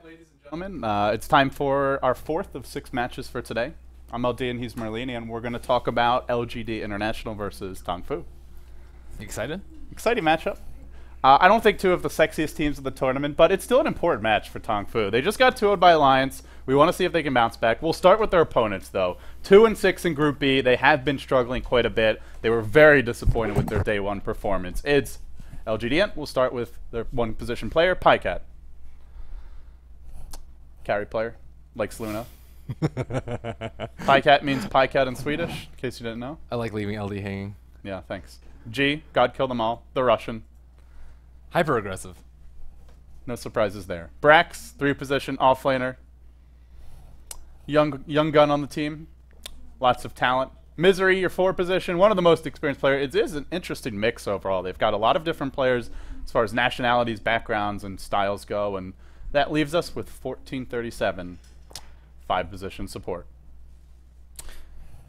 ladies and gentlemen. It's time for our fourth of 6 matches for today. I'm LD and he's Merlini, and we're going to talk about LGD International versus TongFu. Excited? Exciting matchup. I don't think two of the sexiest teams of the tournament, but it's still an important match for TongFu. They just got 2-0'd by Alliance. We want to see if they can bounce back. We'll start with their opponents, though. 2-6 in Group B. They have been struggling quite a bit. They were very disappointed with their day one performance. It's LGD.int. We'll start with their one position player, Pycat. Carry player, likes Luna. Pycat means Pycat in Swedish, in case you didn't know. I like leaving LD hanging. Yeah, thanks. G, God kill them all, the Russian. Hyper aggressive. No surprises there. Brax, 3 position, offlaner. Young gun on the team. Lots of talent. Misery, your 4 position, one of the most experienced players. It is an interesting mix overall. They've got a lot of different players as far as nationalities, backgrounds, and styles go, and that leaves us with 1437, 5 position support.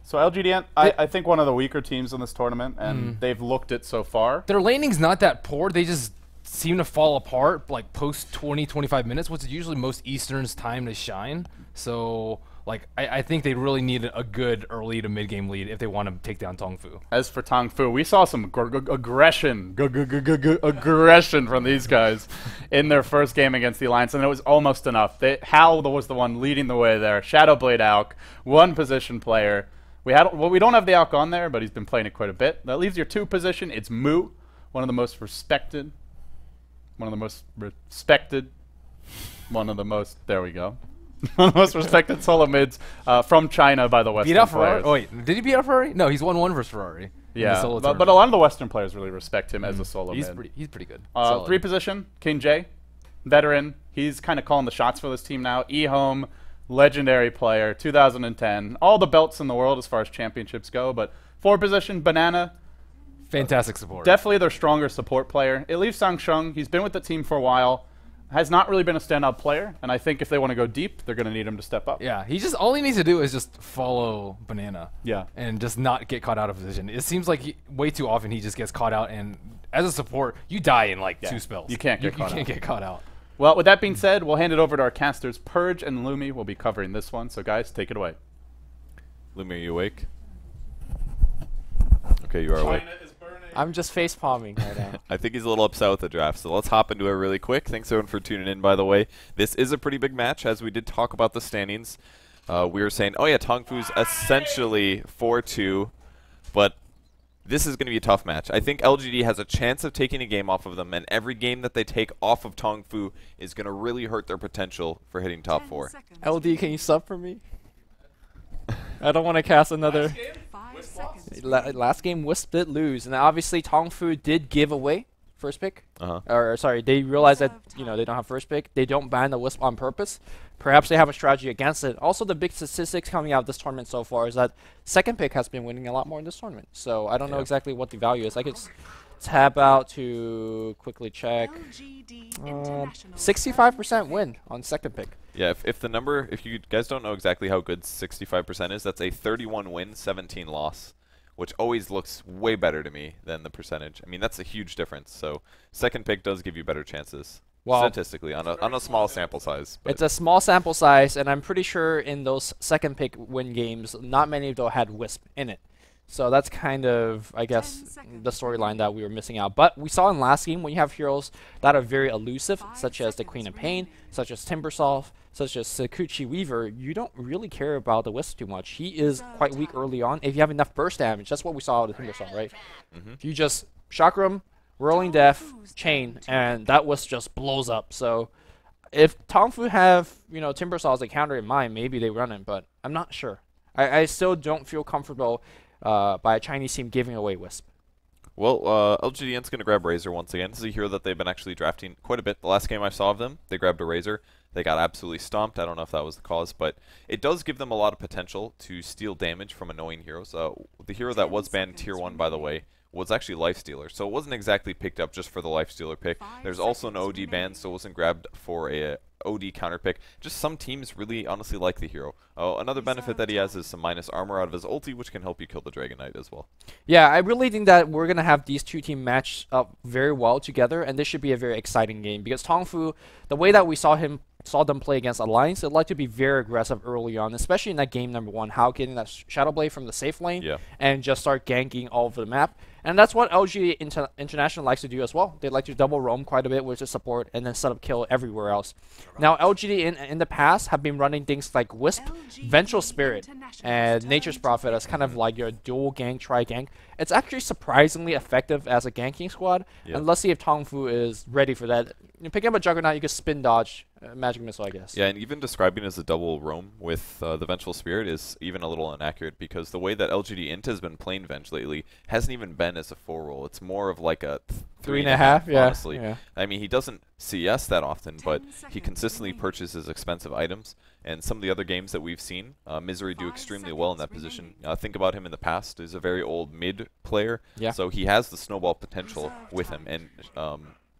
So LGD.int, I think one of the weaker teams in this tournament, and they've looked it so far. Their laning's not that poor. They just seem to fall apart like post 20-25 minutes, which is usually most Eastern's time to shine. So like I think they really need a good early to mid game lead if they want to take down TongFu. As for TongFu, we saw some aggression from these guys in their first game against the Alliance, and it was almost enough. Hal was the one leading the way there. Shadowblade Alk, 1 position player. We don't have the Alk on there, but he's been playing it quite a bit. That leaves your 2 position. It's Mu, one of the most respected. There we go. One of the most respected solo mids from China by the Western Beat out players. Ferrari? Oh wait, did he beat out Ferrari? No, he's 1-1 versus Ferrari. Yeah, but a lot of the Western players really respect him as a solo he's mid. He's pretty good. 3 position, King J, veteran. He's kind of calling the shots for this team now. E-Home, legendary player, 2010. All the belts in the world as far as championships go, but 4 position, Banana. Fantastic support. Definitely their stronger support player. It leaves Sangsheng. He's been with the team for a while. Has not really been a standout player, and I think if they want to go deep, they're going to need him to step up. Yeah, all he needs to do is just follow Banana. Yeah. And just not get caught out of position. It seems like way too often he just gets caught out, and as a support, you die in like 2 spells. You can't get caught out. You can't get caught out. Well, with that being said, we'll hand it over to our casters. Purge and Lumi will be covering this one, so guys, take it away. Lumi, are you awake? Okay, you are awake. I'm just face palming right now. I think he's a little upset with the draft, so let's hop into it really quick. Thanks everyone for tuning in, by the way. This is a pretty big match, as we did talk about the standings. We were saying, oh yeah, TongFu's essentially 4-2, but this is going to be a tough match. I think LGD has a chance of taking a game off of them, and every game that they take off of TongFu is going to really hurt their potential for hitting top 4. LD, can you sub for me? I don't want to cast another. Last game, Wisp did lose, and obviously TongFu did give away first pick. Or sorry, they realized that they don't have first pick. They don't ban the Wisp on purpose. Perhaps they have a strategy against it. Also, the big statistics coming out of this tournament so far is that second pick has been winning a lot more in this tournament. So I don't know exactly what the value is. I could tab out to quickly check. 65% win on second pick. Yeah, if you guys don't know exactly how good 65% is, that's a 31 win, 17 loss, which always looks way better to me than the percentage. I mean, that's a huge difference. So second pick does give you better chances, statistically, on a small sample size. But it's a small sample size, and I'm pretty sure in those second pick win games, not many of them had Wisp in it. So that's kind of, I guess, the storyline that we were missing out. But we saw in last game when you have heroes that are very elusive, such as the Queen of Pain, such as Timbersolve, such as Sakuchi Weaver, you don't really care about the Wisp too much. He is quite weak early on. If you have enough burst damage, that's what we saw with the Timbersolve, right? If you just Chakram, Rolling Death, Chain, and that Wisp just blows up. So if TongFu have, Timbersolve as a counter in mind, maybe they run it, but I'm not sure. I still don't feel comfortable by a Chinese team giving away Wisp. Well, LGD.int's going to grab Razor once again. This is a hero that they've been actually drafting quite a bit. The last game I saw of them, they grabbed a Razor. They got absolutely stomped. I don't know if that was the cause, but it does give them a lot of potential to steal damage from annoying heroes. The hero that was banned Tier 1, by the way, was actually Lifestealer, so it wasn't exactly picked up just for the Lifestealer pick. There's also an OD ban, so it wasn't grabbed for a OD counter pick. Just some teams really honestly like the hero. Another benefit that he has is some minus armor out of his ulti, which can help you kill the Dragon Knight as well. Yeah, I really think that we're going to have these two teams match up very well together, and this should be a very exciting game, because TongFu, the way that we saw him saw them play against Alliance, they'd like to be very aggressive early on, especially in that game number 1, how getting that Shadow Blade from the safe lane and just start ganking all over the map. And that's what LG International likes to do as well. They like to double roam quite a bit with the support and then set up kill everywhere else. Now, LGD in the past have been running things like Wisp, Vengeful Spirit, and Nature's Prophet as kind of like your dual gank, tri-gank. It's actually surprisingly effective as a ganking squad. And let's see if TongFu is ready for that. Picking up a Juggernaut, you can spin dodge Magic Missile, I guess. Yeah, and even describing it as a double roam with the Vengeful Spirit is even a little inaccurate, because the way that LGD.int has been playing Venge lately hasn't even been as a full roll. It's more of like a 3.5, honestly. Yeah. I mean, he doesn't CS that often, but he consistently purchases expensive items. And some of the other games that we've seen, Misery do extremely well in that position. Think about him in the past. He's a very old mid player, so he has the snowball potential with him. And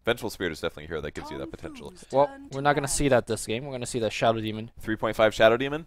Vengeful Spirit is definitely a hero that gives you that potential. Well, we're not going to see that this game. We're going to see the Shadow Demon. 3.5 Shadow Demon?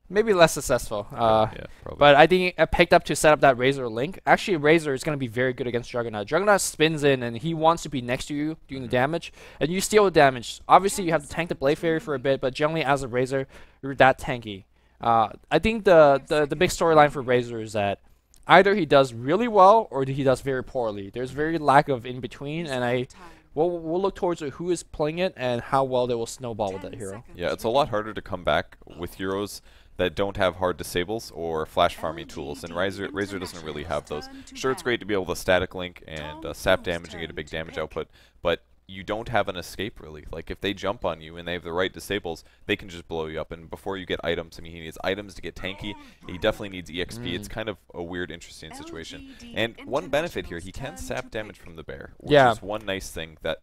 Maybe less successful. Yeah, probably. But I think I picked up to set up that Razor link. Actually, Razor is going to be very good against Juggernaut. Juggernaut spins in, and he wants to be next to you doing the damage, and you steal the damage. Obviously, you have to tank the Blade Fairy for a bit, but generally as a Razor, you're that tanky. I think the big storyline for Razor is that either he does really well or he does very poorly. There's very lack of in between, and we'll look towards who is playing it and how well they will snowball with that hero. Yeah, it's a lot harder to come back with heroes that don't have hard disables or flash farming tools, and Razor doesn't really have those. Sure, it's great to be able to static link and sap damage and get a big damage output, but you don't have an escape, really. Like, if they jump on you and they have the right disables, they can just blow you up. And before you get items, I mean, he needs items to get tanky. He definitely needs EXP. It's kind of a weird, interesting situation. And one benefit here, he can sap damage from the bear, which is one nice thing that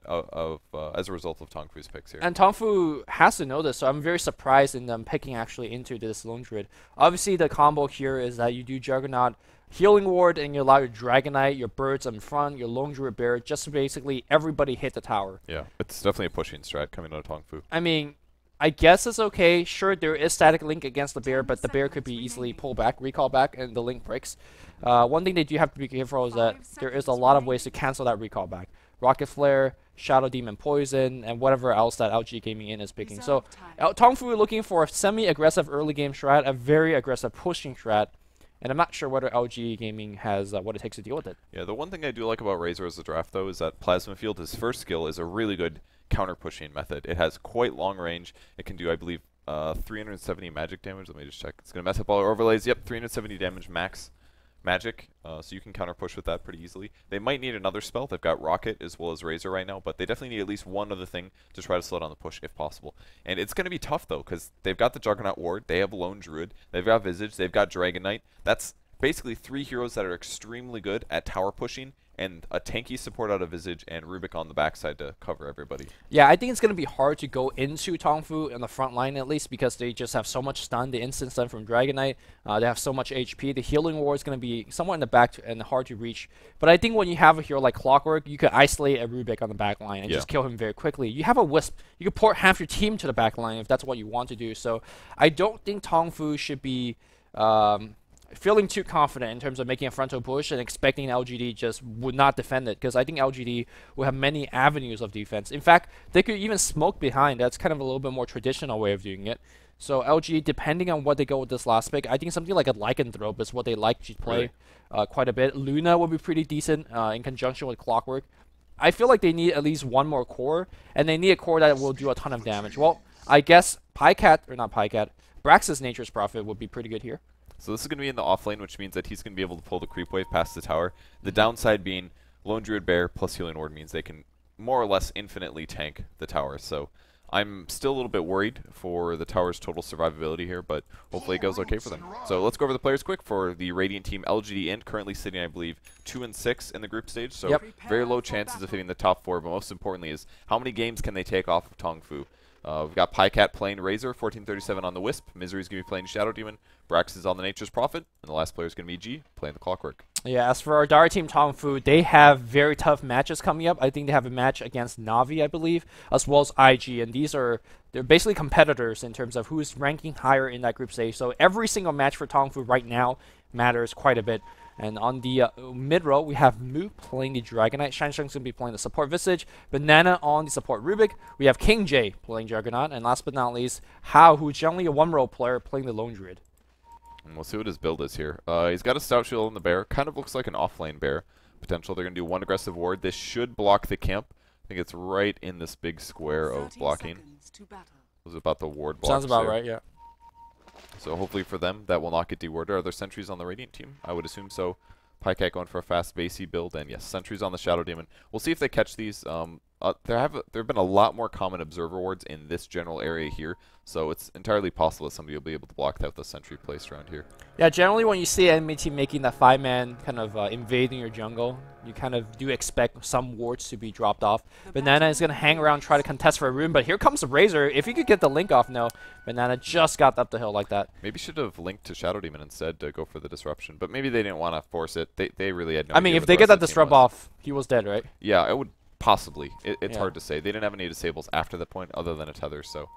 as a result of TongFu's picks here. And TongFu has to know this, so I'm very surprised in them picking actually into this Lone Druid. Obviously, the combo here is that you do Juggernaut, Healing Ward, and you allow your Dragonite, your birds in front, your Lone Druid Bear, just to basically everybody hit the tower. Yeah, it's definitely a pushing strat coming out of TongFu. I mean, I guess it's okay. Sure, there is static link against the bear, but the bear could be easily pulled back, recall back, and the link breaks. One thing that you have to be careful is that there is a lot of ways to cancel that recall back. Rocket Flare, Shadow Demon Poison, and whatever else that LG Gaming In is picking. So TongFu looking for a semi-aggressive early game strat, a very aggressive pushing strat. And I'm not sure whether LG Gaming has what it takes to deal with it. Yeah, the one thing I do like about Razor as a draft, though, is that Plasma Field, his first skill, is a really good counter-pushing method. It has quite long range. It can do, I believe, 370 magic damage. Let me just check. It's going to mess up all our overlays. Yep, 370 damage max magic. So you can counter-push with that pretty easily. They might need another spell. They've got Rocket as well as Razor right now, but they definitely need at least one other thing to try to slow down the push if possible. And it's going to be tough, though, because they've got the Juggernaut Ward, they have Lone Druid, they've got Visage, they've got Dragonite. That's basically 3 heroes that are extremely good at tower pushing, and a tanky support out of Visage and Rubik on the backside to cover everybody. Yeah, I think it's going to be hard to go into TongFu in the front line at least, because they just have so much stun, the instant stun from Dragonite. They have so much HP. The Healing Ward is going to be somewhat in the back and hard to reach. But I think when you have a hero like Clockwork, you could isolate a Rubik on the back line and just kill him very quickly. You have a Wisp. You could port half your team to the back line if that's what you want to do. So I don't think TongFu should be feeling too confident in terms of making a frontal push and expecting LGD just would not defend it, because I think LGD will have many avenues of defense. In fact, they could even smoke behind. That's kind of a little bit more traditional way of doing it. So LG, depending on what they go with this last pick, I think something like a Lycanthrope is what they like to play quite a bit. Luna will be pretty decent in conjunction with Clockwork. I feel like they need at least one more core, and they need a core that will do a ton of damage. Well, I guess Brax's Nature's Prophet would be pretty good here. So this is going to be in the off lane, which means that he's going to be able to pull the creep wave past the tower. The downside being Lone Druid Bear plus Healing Ward means they can more or less infinitely tank the tower. So I'm still a little bit worried for the tower's total survivability here, but hopefully it goes okay for them. So let's go over the players quick for the Radiant team. LGD.int currently sitting, I believe, 2-6 in the group stage. So very low chances of hitting the top 4, but most importantly is how many games can they take off of TongFu? We've got Pycat playing Razor, 1437 on the Wisp. Misery's going to be playing Shadow Demon. Brax is on the Nature's Prophet. And the last player is going to be G, playing the Clockwork. Yeah, as for our Dara team TongFu, they have very tough matches coming up. I think they have a match against Navi, I believe, as well as IG. And they're basically competitors in terms of who's ranking higher in that group stage. So every single match for TongFu right now matters quite a bit. And on the mid row, we have Mu playing the Dragonite. Shansheng's going to be playing the support Visage. Banana on the support Rubik. We have King J playing Juggernaut. And last but not least, Hao, who's generally a one-row player, playing the Lone Druid. And we'll see what his build is here. He's got a Stout Shield on the bear. Kind of looks like an offlane bear potential. They're going to do one aggressive ward. This should block the camp. I think it's right in this big square of blocking. Was about the ward block. Sounds about right, yeah. So hopefully for them, that will not get dewarded. Are there sentries on the Radiant team? I would assume so. Pycat going for a fast basey build, and yes, sentries on the Shadow Demon. We'll see if they catch these. There have been a lot more common observer wards in this general area here, so it's entirely possible that somebody will be able to block that with a sentry placed around here. Yeah, generally when you see an enemy team making that 5-man kind of invading your jungle, you kind of do expect some wards to be dropped off. Banana is going to hang around, try to contest for a rune, but here comes the Razor. If you could get the link off, no. Banana just got up the hill like that. Maybe should have linked to Shadow Demon instead to go for the disruption, but maybe they didn't want to force it. They really had no I mean, if they get that disrupt off, he was dead, right? Yeah, it would possibly. It's hard to say. They didn't have any disables after that point other than a tether, so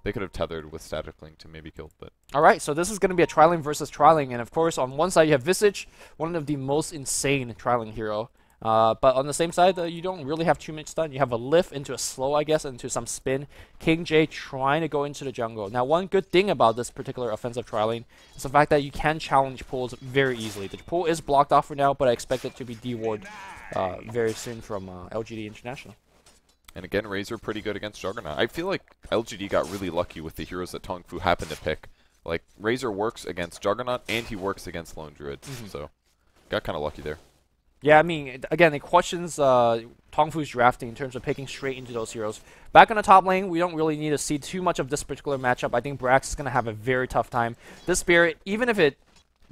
they could have tethered with static link to maybe kill, but... Alright, so this is going to be a Triling versus Triling, and of course, on one side you have Visage, one of the most insane Triling hero. But on the same side, you don't really have too much stun. You have a lift into a slow, I guess, into some spin. King J trying to go into the jungle. Now, one good thing about this particular offensive Triling is the fact that you can challenge pulls very easily. The pull is blocked off for now, but I expect it to be dewarded very soon from LGD International. And again, Razor pretty good against Juggernaut. I feel like LGD got really lucky with the heroes that TongFu happened to pick. Like, Razor works against Juggernaut, and he works against Lone Druid. So, got kind of lucky there. Yeah, I mean, again, it questions TongFu's drafting in terms of picking straight into those heroes. Back on the top lane, we don't really need to see too much of this particular matchup. I think Brax is going to have a very tough time. This Spirit, even if it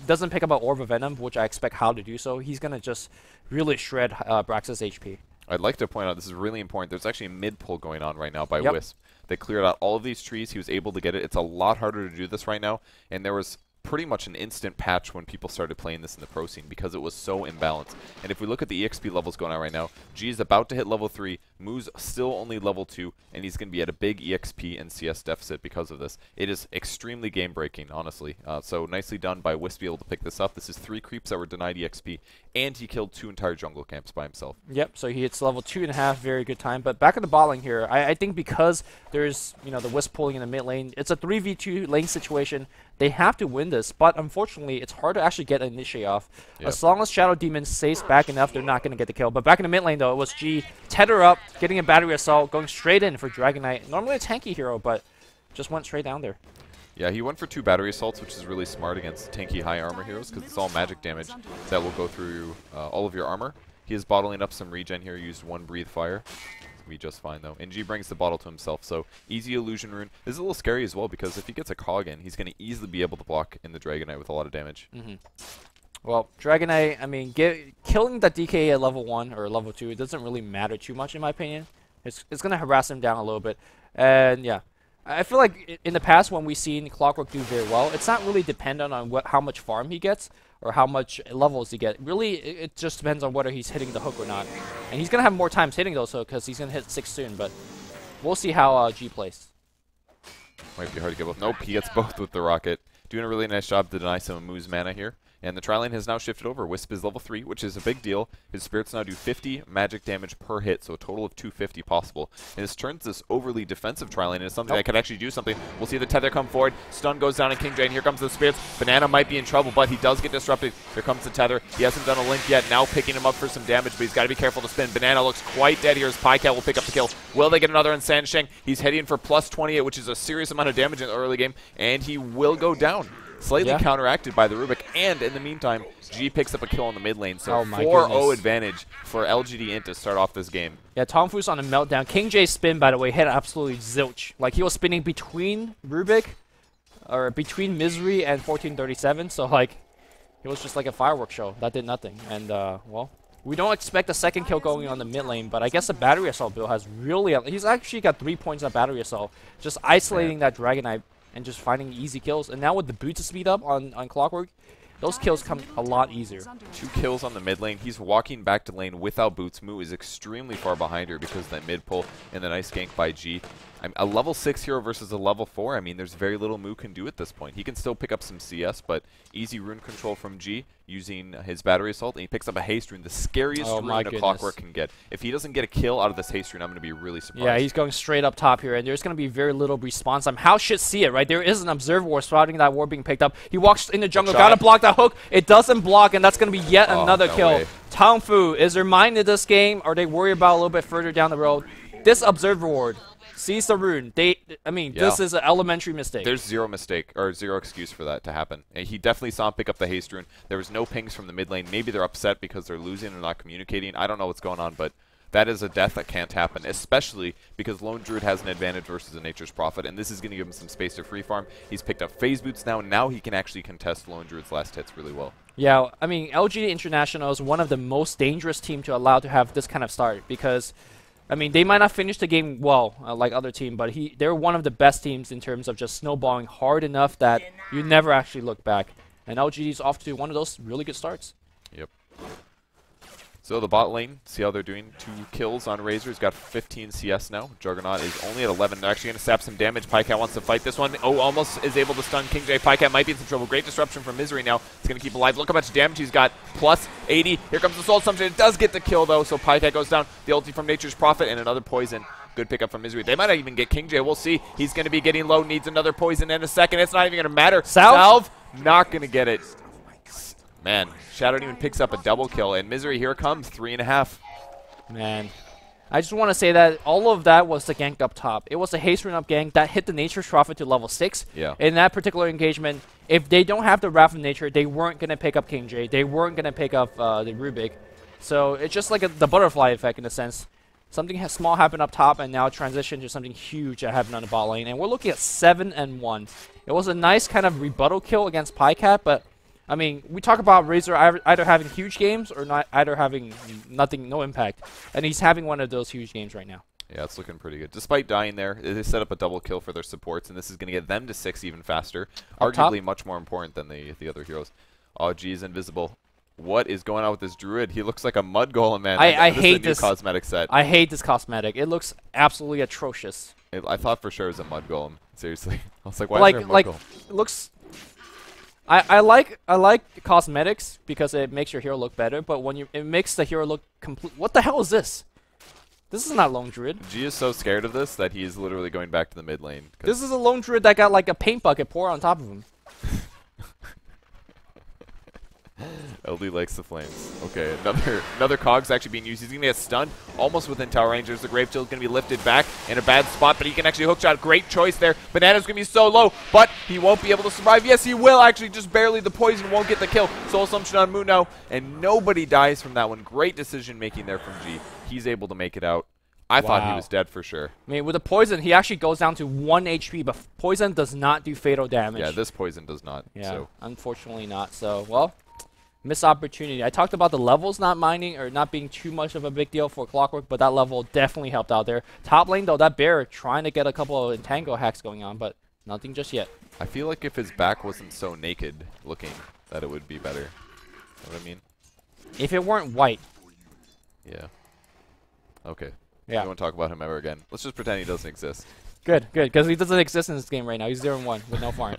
doesn't pick up an Orb of Venom, which I expect Hao to do so, he's going to just really shred Brax's HP. I'd like to point out, this is really important, there's actually a mid-pull going on right now by Wisp. They cleared out all of these trees, he was able to get it. It's a lot harder to do this right now, and there was pretty much an instant patch when people started playing this in the pro scene because it was so imbalanced. And if we look at the EXP levels going on right now, G is about to hit level 3, Moo's still only level 2, and he's going to be at a big EXP and CS deficit because of this. It is extremely game-breaking, honestly. So nicely done by Wisp to be able to pick this up. This is 3 creeps that were denied EXP, and he killed 2 entire jungle camps by himself. Yep, so he hits level 2.5, very good time. But back in the bot lane here, I think because there's, the Wisp pulling in the mid lane, it's a 3v2 lane situation. They have to win this, but unfortunately, it's hard to actually get an initiate off. Yep. As long as Shadow Demon stays back enough, they're not going to get the kill. But back in the mid lane, though, it was G, tether up, getting a battery assault, going straight in for Dragonite. Normally a tanky hero, but just went straight down there. Yeah, he went for 2 battery assaults, which is really smart against tanky high armor heroes, because it's all magic damage that will go through all of your armor. He is bottling up some regen here, used 1 breathe fire. Be just fine though. And G brings the bottle to himself, so easy illusion rune. This is a little scary as well because if he gets a cog in, he's going to easily be able to block in the Dragonite with a lot of damage. Well, Dragonite, I mean, killing that DK at level 1 or level 2, it doesn't really matter too much in my opinion. It's going to harass him down a little bit. And yeah, I feel like in the past when we've seen Clockwork do very well, it's not really dependent on how much farm he gets or how much levels he gets. Really, it just depends on whether he's hitting the hook or not. And he's going to have more times hitting those hooks because he's going to hit 6 soon, but we'll see how G plays. Might be hard to get both. Nope, he gets both with the rocket. Doing a really nice job to deny some of Moo's mana here. And the Tri-Lane has now shifted over. Wisp is level 3, which is a big deal. His spirits now do 50 magic damage per hit, so a total of 250 possible. And this turns this overly defensive Tri-Lane into something that could actually do something. We'll see the tether come forward. Stun goes down on King J, and here comes the spirits. Banana might be in trouble, but he does get disrupted. Here comes the tether. He hasn't done a link yet. Now picking him up for some damage, but he's got to be careful to spin. Banana looks quite dead here as Pycat will pick up the kill. Will they get another on Sansheng? He's heading for plus 28, which is a serious amount of damage in the early game, and he will go down. Slightly counteracted by the Rubik, and in the meantime, G picks up a kill on the mid lane, so 4-0 advantage for LGD.int to start off this game. Yeah, TongFu's on a meltdown. King J's spin, by the way, hit absolutely zilch. Like, he was spinning between Rubik, or between Misery and 1437, so, like, it was just like a fireworks show. That did nothing, and, well, we don't expect a second kill going on the mid lane, but I guess the battery assault build has really... He's actually got 3 points on battery assault, just isolating that Dragonite and just finding easy kills. And now with the boots speed up on Clockwork, those kills come a lot easier. 2 kills on the mid lane. He's walking back to lane without boots. Moo is extremely far behind her because of that mid pull and the nice gank by G. A level 6 hero versus a level 4, I mean, there's very little Mu can do at this point. He can still pick up some CS, but easy rune control from G using his battery assault, and he picks up a haste rune, the scariest rune a Clockwork can get. If he doesn't get a kill out of this haste rune, I'm going to be really surprised. Yeah, he's going straight up top here, and there's going to be very little response time. How should see it, right? There is an observer ward spotting that ward being picked up. He walks in the jungle, got to block that hook. It doesn't block, and that's going to be yet another kill. TongFu is reminded this game, or they worry about a little bit further down the road. This observer ward sees the rune. This is an elementary mistake. There's zero mistake or zero excuse for that to happen. And he definitely saw him pick up the haste rune. There was no pings from the mid lane. Maybe they're upset because they're losing and not communicating. I don't know what's going on, but that is a death that can't happen, especially because Lone Druid has an advantage versus a Nature's Prophet, and this is going to give him some space to free farm. He's picked up phase boots now, and now he can actually contest Lone Druid's last hits really well. Yeah, I mean, LGD International is one of the most dangerous teams to allow to have this kind of start because, I mean, they might not finish the game well like other team, but they're one of the best teams in terms of just snowballing hard enough that you never actually look back. And LGD is off to one of those really good starts. Yep. So the bot lane, see how they're doing. 2 kills on Razor. He's got 15 CS now. Juggernaut is only at 11. They're actually going to sap some damage. Pycat wants to fight this one. Oh, almost is able to stun King J. Pycat might be in some trouble. Great disruption from Misery now. It's going to keep alive. Look how much damage he's got. Plus 80. Here comes the Soul Assumption. It does get the kill, though, so Pycat goes down. The ulti from Nature's Prophet and another poison. Good pickup from Misery. They might not even get King J. We'll see. He's going to be getting low. Needs another poison in a second. It's not even going to matter. Salve. Not going to get it. Man, Shadow Demon picks up a double kill, and Misery, here it comes, 3.5. Man, I just want to say that all of that was the gank up top. It was a haste rune up gank that hit the Nature's Prophet to level 6. Yeah. In that particular engagement, if they don't have the Wrath of Nature, they weren't going to pick up King J. They weren't going to pick up the Rubik. So it's just like the butterfly effect in a sense. Something small happened up top, and now transition to something huge that happened on the bot lane. And we're looking at 7-1. It was a nice kind of rebuttal kill against Pycat, but I mean, we talk about Razor either having huge games or not, either having no impact. And he's having one of those huge games right now. Yeah, it's looking pretty good. Despite dying there, they set up a double kill for their supports, and this is going to get them to 6 even faster. Arguably much more important than the other heroes. Oh, geez, invisible. What is going on with this Druid? He looks like a mud golem, man. I hate this cosmetic set. I hate this cosmetic. It looks absolutely atrocious. I thought for sure it was a mud golem. Seriously. I was like, why is there a mud golem? It looks... I like cosmetics because it makes your hero look better, but when it makes the hero look complete. What the hell is this? This is not Lone Druid. G is so scared of this that he is literally going back to the mid lane. This is a Lone Druid that got like a paint bucket poured on top of him. LD likes the flames. Okay, another cog's actually being used. He's going to get stunned almost within tower range. There's the Grave Shield going to be lifted back in a bad spot, but he can actually hookshot. Great choice there. Banana's going to be so low, but he won't be able to survive. Yes, he will actually, just barely. The poison won't get the kill. Soul Assumption on Moon now, and nobody dies from that one. Great decision making there from G. He's able to make it out. I thought he was dead for sure. I mean, with the poison, he actually goes down to 1 HP, but poison does not do fatal damage. Yeah, this poison does not. Yeah, so. Unfortunately not. So, well, missed opportunity. I talked about the levels not minding or not being too much of a big deal for Clockwork, but that level definitely helped out there. Top lane, though, that bear trying to get a couple of entangle hacks going on, but nothing just yet. I feel like if his back wasn't so naked looking, that it would be better. You know what I mean? If it weren't white. Yeah. Okay. Yeah. We won't talk about him ever again. Let's just pretend he doesn't exist. Good, because he doesn't exist in this game right now. He's 0-1 with no farm.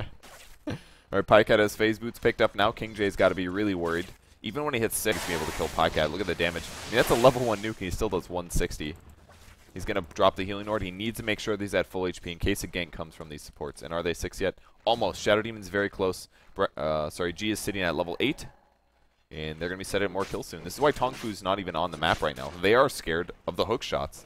All right, Pycat has phase boots picked up now. King J's got to be really worried. Even when he hits 6, he's be able to kill Pycat. Look at the damage. I mean, that's a level 1 nuke, and he still does 160. He's going to drop the healing ward. He needs to make sure that he's at full HP in case a gank comes from these supports. And are they 6 yet? Almost. Shadow Demon's very close. G is sitting at level 8. And they're going to be setting up more kills soon. This is why TongFu's not even on the map right now. They are scared of the hook shots.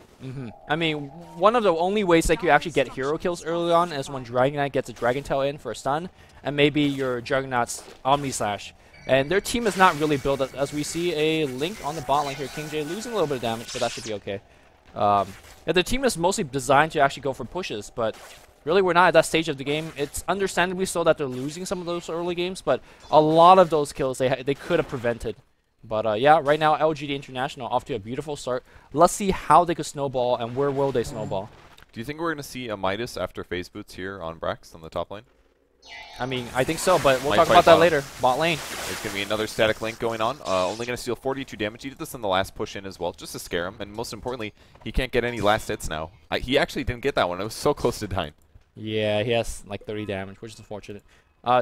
I mean, one of the only ways that you actually get hero kills early on is when Dragon Knight gets a Dragon Tail in for a stun, and maybe your Juggernaut's Omni Slash. And their team is not really built as we see a Link on the bot lane here. King J losing a little bit of damage, but that should be okay. Yeah, the team is mostly designed to actually go for pushes, but really we're not at that stage of the game. It's understandably so that they're losing some of those early games, but a lot of those kills they could have prevented. But yeah, right now LGD International off to a beautiful start. Let's see how they could snowball and where will they snowball. Do you think we're going to see a Midas after phase boots here on Brax on the top lane? I mean, I think so, but we'll Might talk fight about that bottom. later. Bot lane. There's going to be another static link going on. Only going to steal 42 damage. He did this in the last push in as well, just to scare him. And most importantly, he can't get any last hits now. He actually didn't get that one. It was so close to dying. Yeah, he has like 30 damage, which is unfortunate.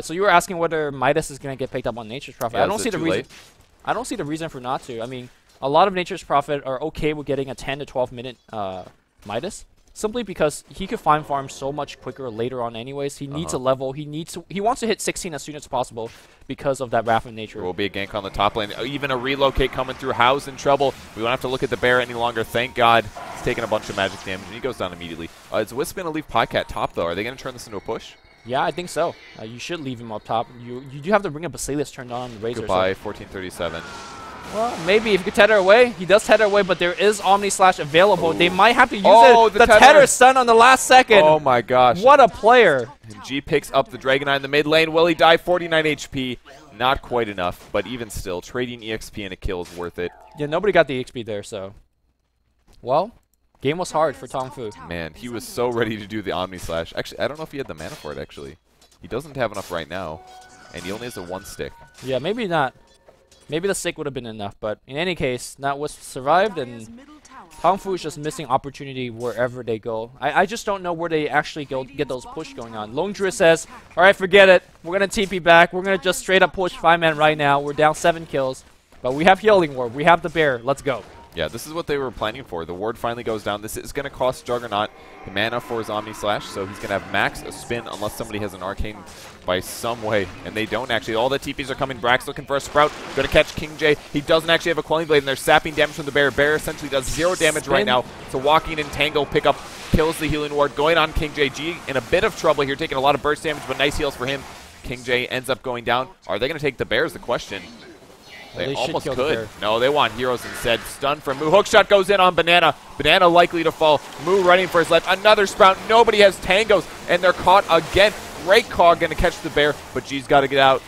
So you were asking whether Midas is going to get picked up on Nature's Prophet. Yeah, I don't see the reason. I don't see the reason for not to. I mean, a lot of Nature's Prophet are okay with getting a 10 to 12 minute Midas, simply because he could find farm so much quicker later on. Anyways, he needs a level. He wants to hit 16 as soon as possible because of that Wrath of Nature. There will be a gank on the top lane. Even a relocate coming through. How's in trouble. We don't have to look at the bear any longer. Thank God. He's taking a bunch of magic damage, and he goes down immediately. Is Wisp going to leave Podcat top, though? Are they going to turn this into a push? Yeah, I think so. You should leave him up top. You do have to bring a Basilius turned on the Razor. Goodbye, So. 1437. Well, maybe if you could tether away. He does tether away, but there is Omni Slash available. They might have to use it. The The tether. tether stun on the last second. Oh my gosh. What a player. And G picks up the Dragon Eye in the mid lane. Will he die? 49 HP. Not quite enough, but even still, trading EXP and a kill is worth it. Yeah, nobody got the XP there, so. Well, game was hard for TongFu. Man, he was so ready to do the Omni Slash. Actually, I don't know if he had the mana for it, actually. He doesn't have enough right now, and he only has a 1 stick. Yeah, maybe not. Maybe the stick would have been enough, but in any case, Wisp survived, and TongFu is just missing opportunity wherever they go. I just don't know where they actually get those push going on. Lone Druid says, alright, forget it. We're going to TP back. We're going to just straight up push 5-man right now. We're down 7 kills, but we have Healing Ward. We have the bear. Let's go. Yeah, this is what they were planning for. The ward finally goes down. This is going to cost Juggernaut the mana for his Omni Slash, so he's going to have max a spin unless somebody has an Arcane by some way, and they don't actually. All the TPs are coming. Brax looking for a Sprout. Going to catch King J. He doesn't actually have a Quelling Blade, and they're sapping damage from the bear. Bear essentially does 0 damage right now. So walking in Tango pickup kills the Healing Ward. Going on King J. G in a bit of trouble here, taking a lot of burst damage, but nice heals for him. King J ends up going down. Are they going to take the bear is the question. They almost could. No, they want heroes instead. Stun from Moo. Hookshot goes in on Banana. Banana likely to fall. Moo running for his life. Another Sprout. Nobody has tangos, and they're caught again. Great Cog going to catch the bear, but G's got to get out.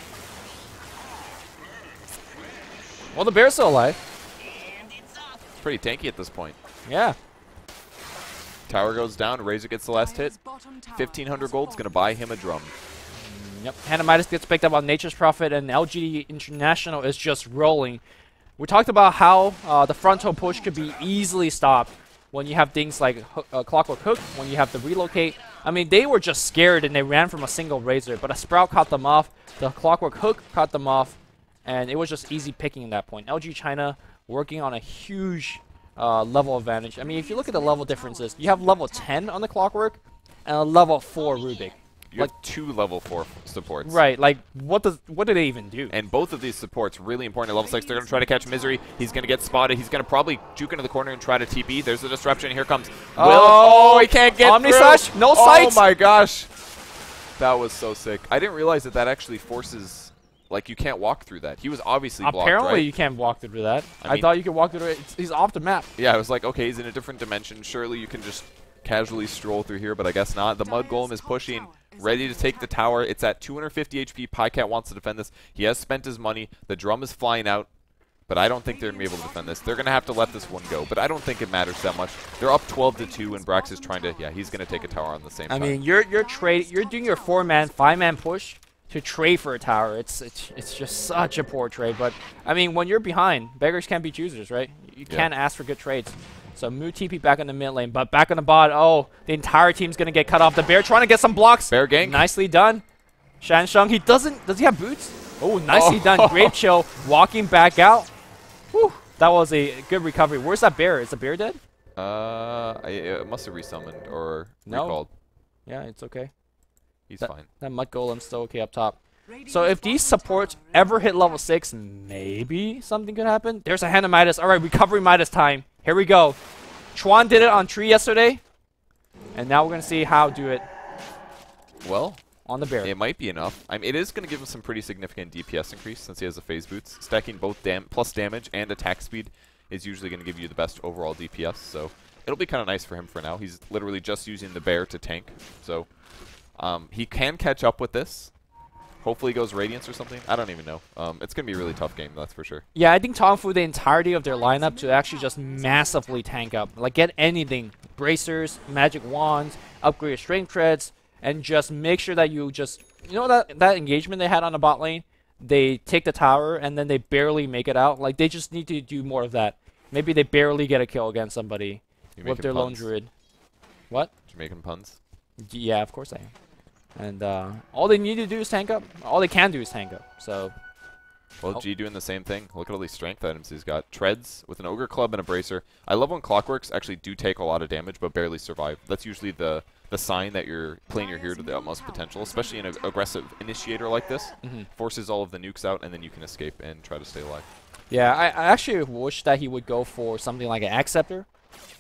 Well, the bear's still alive. It's pretty tanky at this point. Yeah. Tower goes down. Razor gets the last hit. 1,500 gold's going to buy him a drum. Yep, Midas gets picked up on Nature's Prophet, and LGD International is just rolling. We talked about how the frontal push could be easily stopped when you have things like Clockwork Hook, when you have the relocate. I mean, they were just scared and they ran from a single Razor, but a Sprout caught them off, the Clockwork Hook caught them off, and it was just easy picking at that point. LG China working on a huge level advantage. I mean, if you look at the level differences, you have level 10 on the Clockwork and a level 4 Rubik. You have 2 level 4 supports. Right, like, what do they even do? And both of these supports really important at level 6. They're going to try to catch Misery. He's going to get spotted. He's going to probably juke into the corner and try to TP. There's the disruption. Here comes Will. Oh, he can't get Omni through. Slash, no sights. Oh my gosh. That was so sick. I didn't realize that actually forces, like, you can't walk through that. He was obviously blocked, Apparently right? you can't walk through that. I mean, thought you could walk through it. He's off the map. Yeah, I was like, okay, he's in a different dimension. Surely you can just casually stroll through here, but I guess not. The Mud Golem is pushing, ready to take the tower. It's at 250 HP. Pycat wants to defend this. He has spent his money. The drum is flying out, but I don't think they're going to be able to defend this. They're going to have to let this one go, but I don't think it matters that much. They're up 12-2, and Brax is trying to, yeah, he's going to take a tower on the same time. I mean, you're doing your 4-man, 5-man push to trade for a tower. It's just such a poor trade, but I mean, when you're behind, beggars can't be choosers, right? You can't ask for good trades. So Moo TP back in the mid lane, but back on the bot, oh, the entire team's going to get cut off. The bear trying to get some blocks. Bear gank. Nicely done. Shansheng, does he have boots? Oh, nicely done. Great chill, walking back out. Whew, that was a good recovery. Where's that bear? Is the bear dead? It must have resummoned or recalled. Yeah, it's okay. He's fine. That Mud Golem's still okay up top. So if these supports ever hit level 6, maybe something could happen. There's a hand of Midas. All right, recovery Midas time. Here we go. Chuan did it on Tree yesterday, and now we're going to see how do it Well, on the bear. it might be enough. I mean, it is going to give him some pretty significant DPS increase since he has the phase boots. Stacking both plus damage and attack speed is usually going to give you the best overall DPS, so it'll be kind of nice for him for now. He's literally just using the bear to tank, so he can catch up with this. Hopefully he goes Radiance or something. I don't even know. It's going to be a really tough game, that's for sure. Yeah, I think TongFu, the entirety of their lineup to actually just massively tank up. Like, get anything. Bracers, magic wands, upgrade your strength treads, and just make sure that you just you know that engagement they had on the bot lane? They take the tower and then they barely make it out. Like, they just need to do more of that. Maybe they barely get a kill against somebody with their lone druid. What? Jamaican puns. Yeah, of course I am. And all they need to do is tank up. All they can do is tank up. So. Well, G doing the same thing. Look at all these strength items he's got. Treads with an Ogre Club and a Bracer. I love when Clockworks actually do take a lot of damage but barely survive. That's usually the sign that you're playing your hero to the utmost potential, especially in an aggressive initiator like this. Forces all of the nukes out, and then you can escape and try to stay alive. Yeah, I actually wish that he would go for something like an Axe Scepter.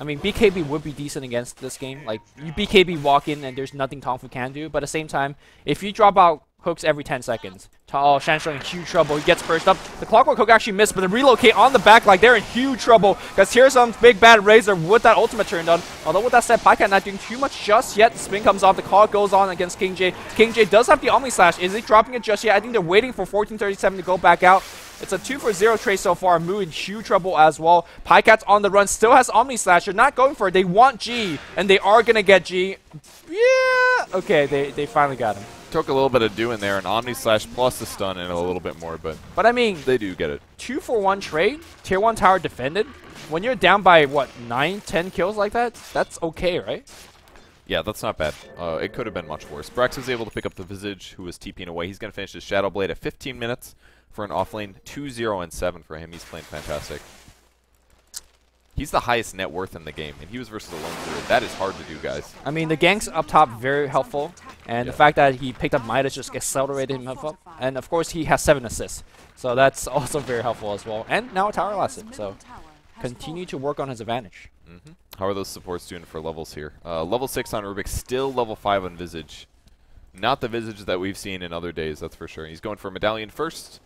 I mean, BKB would be decent against this game. Like, you BKB walk in and there's nothing TongFu can do. But at the same time, if you drop out hooks every 10 seconds, Shansheng in huge trouble. He gets burst up. The Clockwork Hook actually missed, but the relocate on the back, like, they're in huge trouble. Because here's some big bad Razor with that ultimate turned on. Although with that said, Paikat not doing too much just yet. The spin comes off. The call goes on against King J. King J does have the Omni Slash. Is he dropping it just yet? I think they're waiting for 1437 to go back out. It's a 2-for-0 trade so far. Mu in huge trouble as well. Paikat's on the run. Still has Omni Slash. They're not going for it. They want G, and they are going to get G. Yeah. Okay, they finally got him. Took a little bit of doing there, an Omni Slash plus a stun and a little bit more, but I mean, they do get it. 2-for-1 trade. Tier 1 tower defended. When you're down by, what, 9, 10 kills like that, that's okay, right? Yeah, that's not bad. It could have been much worse. Brax was able to pick up the Visage, who was TPing away. He's going to finish his Shadow Blade at 15 minutes. For an offlane, 2-0 and 7 for him. He's playing fantastic. He's the highest net worth in the game, and he was versus a lone druid. That is hard to do, guys. I mean, the ganks up top very helpful, and the fact that he picked up Midas just accelerated him up. And of course, he has 7 assists, so that's also very helpful as well. And now a tower lasted, so continue to work on his advantage. How are those supports doing for levels here? Level 6 on Rubik, still level 5 on Visage. Not the Visage that we've seen in other days, that's for sure. He's going for Medallion first.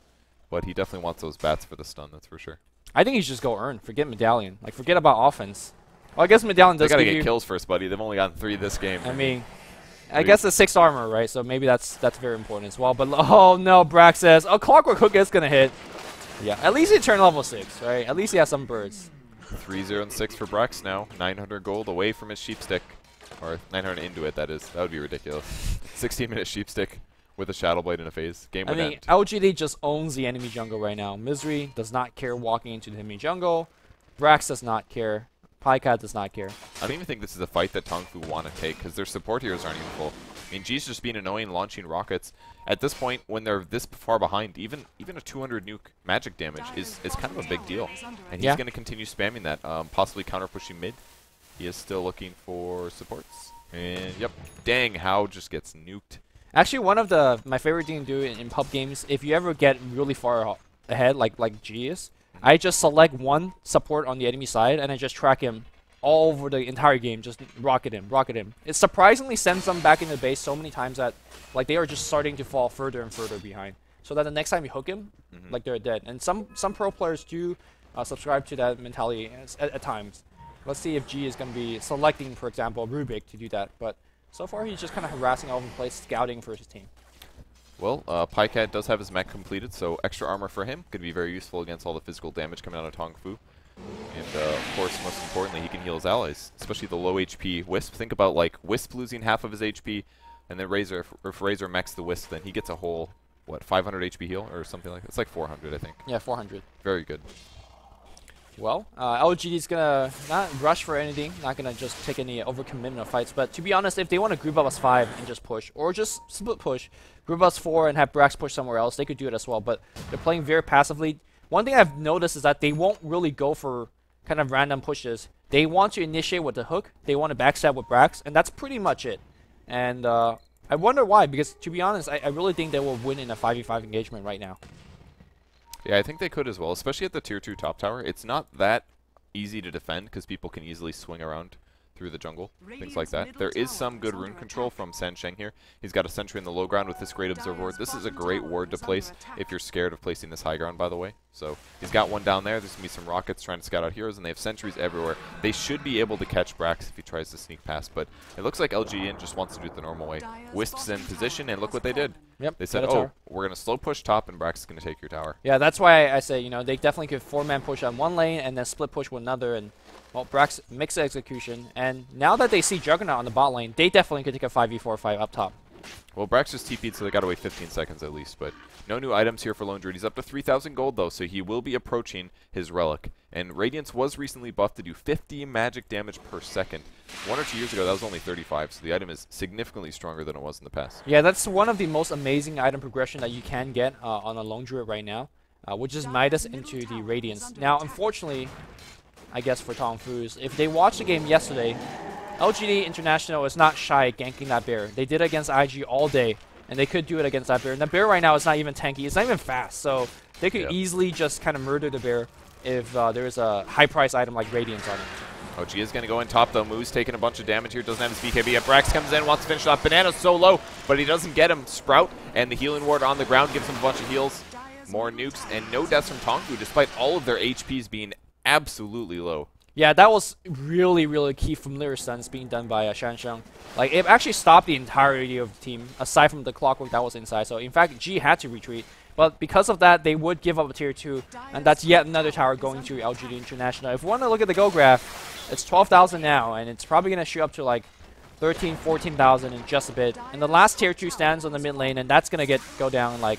But he definitely wants those bats for the stun, that's for sure. I think he should just go earn. Forget Medallion. Like, forget about offense. Well, I guess Medallion does They gotta get kills first, buddy. They've only gotten 3 this game. I mean, I guess it's 6 armor, right? So maybe that's very important as well. But, oh no, Brax says, oh, Clockwork Hook is gonna hit. Yeah, at least he turned level 6, right? At least he has some birds. 3-0 and 6 for Brax now. 900 gold away from his Sheepstick. Or 900 into it, that is. That would be ridiculous. 16-minute Sheepstick. With a Shadow Blade in a phase. Game would end. LGD just owns the enemy jungle right now. Misery does not care walking into the enemy jungle. Brax does not care. Paikat does not care. I don't even think this is a fight that TongFu want to take, because their support heroes aren't even full. I mean, G's just being annoying, launching rockets. At this point, when they're this far behind, even a 200 nuke magic damage is kind of a big deal. And he's going to continue spamming that, possibly counter-pushing mid. He is still looking for supports. And, yep, dang, How just gets nuked. Actually, one of my favorite thing to do in pub games, if you ever get really far ahead, like G is, I just select one support on the enemy side and I just track him all over the entire game. Just rocket him. It surprisingly sends them back in the base so many times that like they are just starting to fall further and further behind. So that the next time you hook him, like they're dead. And some pro players do subscribe to that mentality at times. Let's see if G is going to be selecting, for example, Rubik to do that. But so far, he's just kind of harassing all over the place, scouting for his team. Well, Paikat does have his mech completed, so extra armor for him could be very useful against all the physical damage coming out of TongFu. And, of course, most importantly, he can heal his allies, especially the low HP Wisp. Think about, like, Wisp losing half of his HP, and then Razor, if Razor mechs the Wisp, then he gets a whole, what, 500 HP heal or something like that? It's like 400, I think. Yeah, 400. Very good. Well, LGD is going to not rush for anything, not going to just take any overcommitment of fights. But to be honest, if they want to group up as 5 and just push, or just split push, group us 4 and have Brax push somewhere else, they could do it as well. But they're playing very passively. One thing I've noticed is that they won't really go for kind of random pushes. They want to initiate with the hook, they want to backstab with Brax, and that's pretty much it. And I wonder why, because to be honest, I really think they will win in a 5v5 engagement right now. Yeah, I think they could as well, especially at the tier 2 top tower. It's not that easy to defend because people can easily swing around through the jungle, things like that. There is some good rune control from Sansheng here. He's got a sentry in the low ground with this great observer ward. This is a great ward to place if you're scared of placing this high ground, by the way. So he's got one down there. There's going to be some rockets trying to scout out heroes, and they have sentries everywhere. They should be able to catch Brax if he tries to sneak past, but it looks like LGD.int just wants to do it the normal way. Wisp's in position, and look what they did. Yep, they said, oh, we're going to slow push top, and Brax is going to take your tower. Yeah, that's why I say, you know, they definitely could 4-man push on one lane and then split push with another, and well, Brax makes the execution, and now that they see Juggernaut on the bot lane, they definitely could take a 5v4 fight up top. Well, Brax just TP'd, so they got to wait 15 seconds at least, but no new items here for Lone Druid. He's up to 3,000 gold, though, so he will be approaching his Relic. And Radiance was recently buffed to do 50 magic damage per second. 1 or 2 years ago, that was only 35, so the item is significantly stronger than it was in the past. Yeah, that's one of the most amazing item progression that you can get on a Lone Druid right now, which is Midas into the Radiance. Now, unfortunately, I guess for TongFu, if they watched the game yesterday, LGD International is not shy at ganking that bear. They did it against IG all day, and they could do it against that bear. And the bear right now is not even tanky. It's not even fast, so they could easily just kind of murder the bear if there is a high-price item like Radiance on it. OG is going to go in top, though. Moo's taking a bunch of damage here. Doesn't have his BKB yet. Brax comes in, wants to finish off. Banana's so low, but he doesn't get him. Sprout and the healing ward on the ground gives him a bunch of heals. More nukes, and no deaths from TongFu, despite all of their HPs being absolutely low. Yeah, that was really, really key familiar stuns being done by Shansheng. Like, it actually stopped the entirety of the team, aside from the clockwork that was inside. So, in fact, G had to retreat. But because of that, they would give up a tier 2, and that's yet another tower going to LGD International. If we want to look at the go graph, it's 12,000 now, and it's probably going to shoot up to like 13, 14,000 in just a bit. And the last tier 2 stands on the mid lane, and that's going to go down in like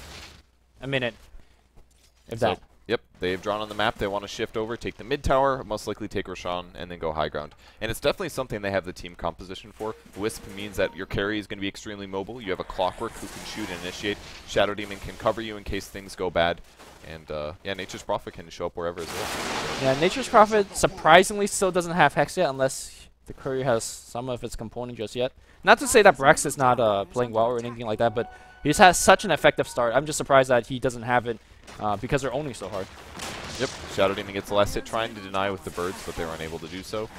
a minute, if that. Yep, they've drawn on the map. They want to shift over, take the mid tower, most likely take Roshan, and then go high ground. And it's definitely something they have the team composition for. Wisp means that your carry is going to be extremely mobile. You have a Clockwork who can shoot and initiate. Shadow Demon can cover you in case things go bad. And yeah, Nature's Prophet can show up wherever as well. Yeah, Nature's Prophet surprisingly still doesn't have Hex yet, unless the courier has some of its component just yet. Not to say that Brax is not playing well or anything like that, but he just has such an effective start. I'm just surprised that he doesn't have it. Because they're owning so hard. Yep, Shadow Demon gets the last hit trying to deny with the birds, but they were unable to do so.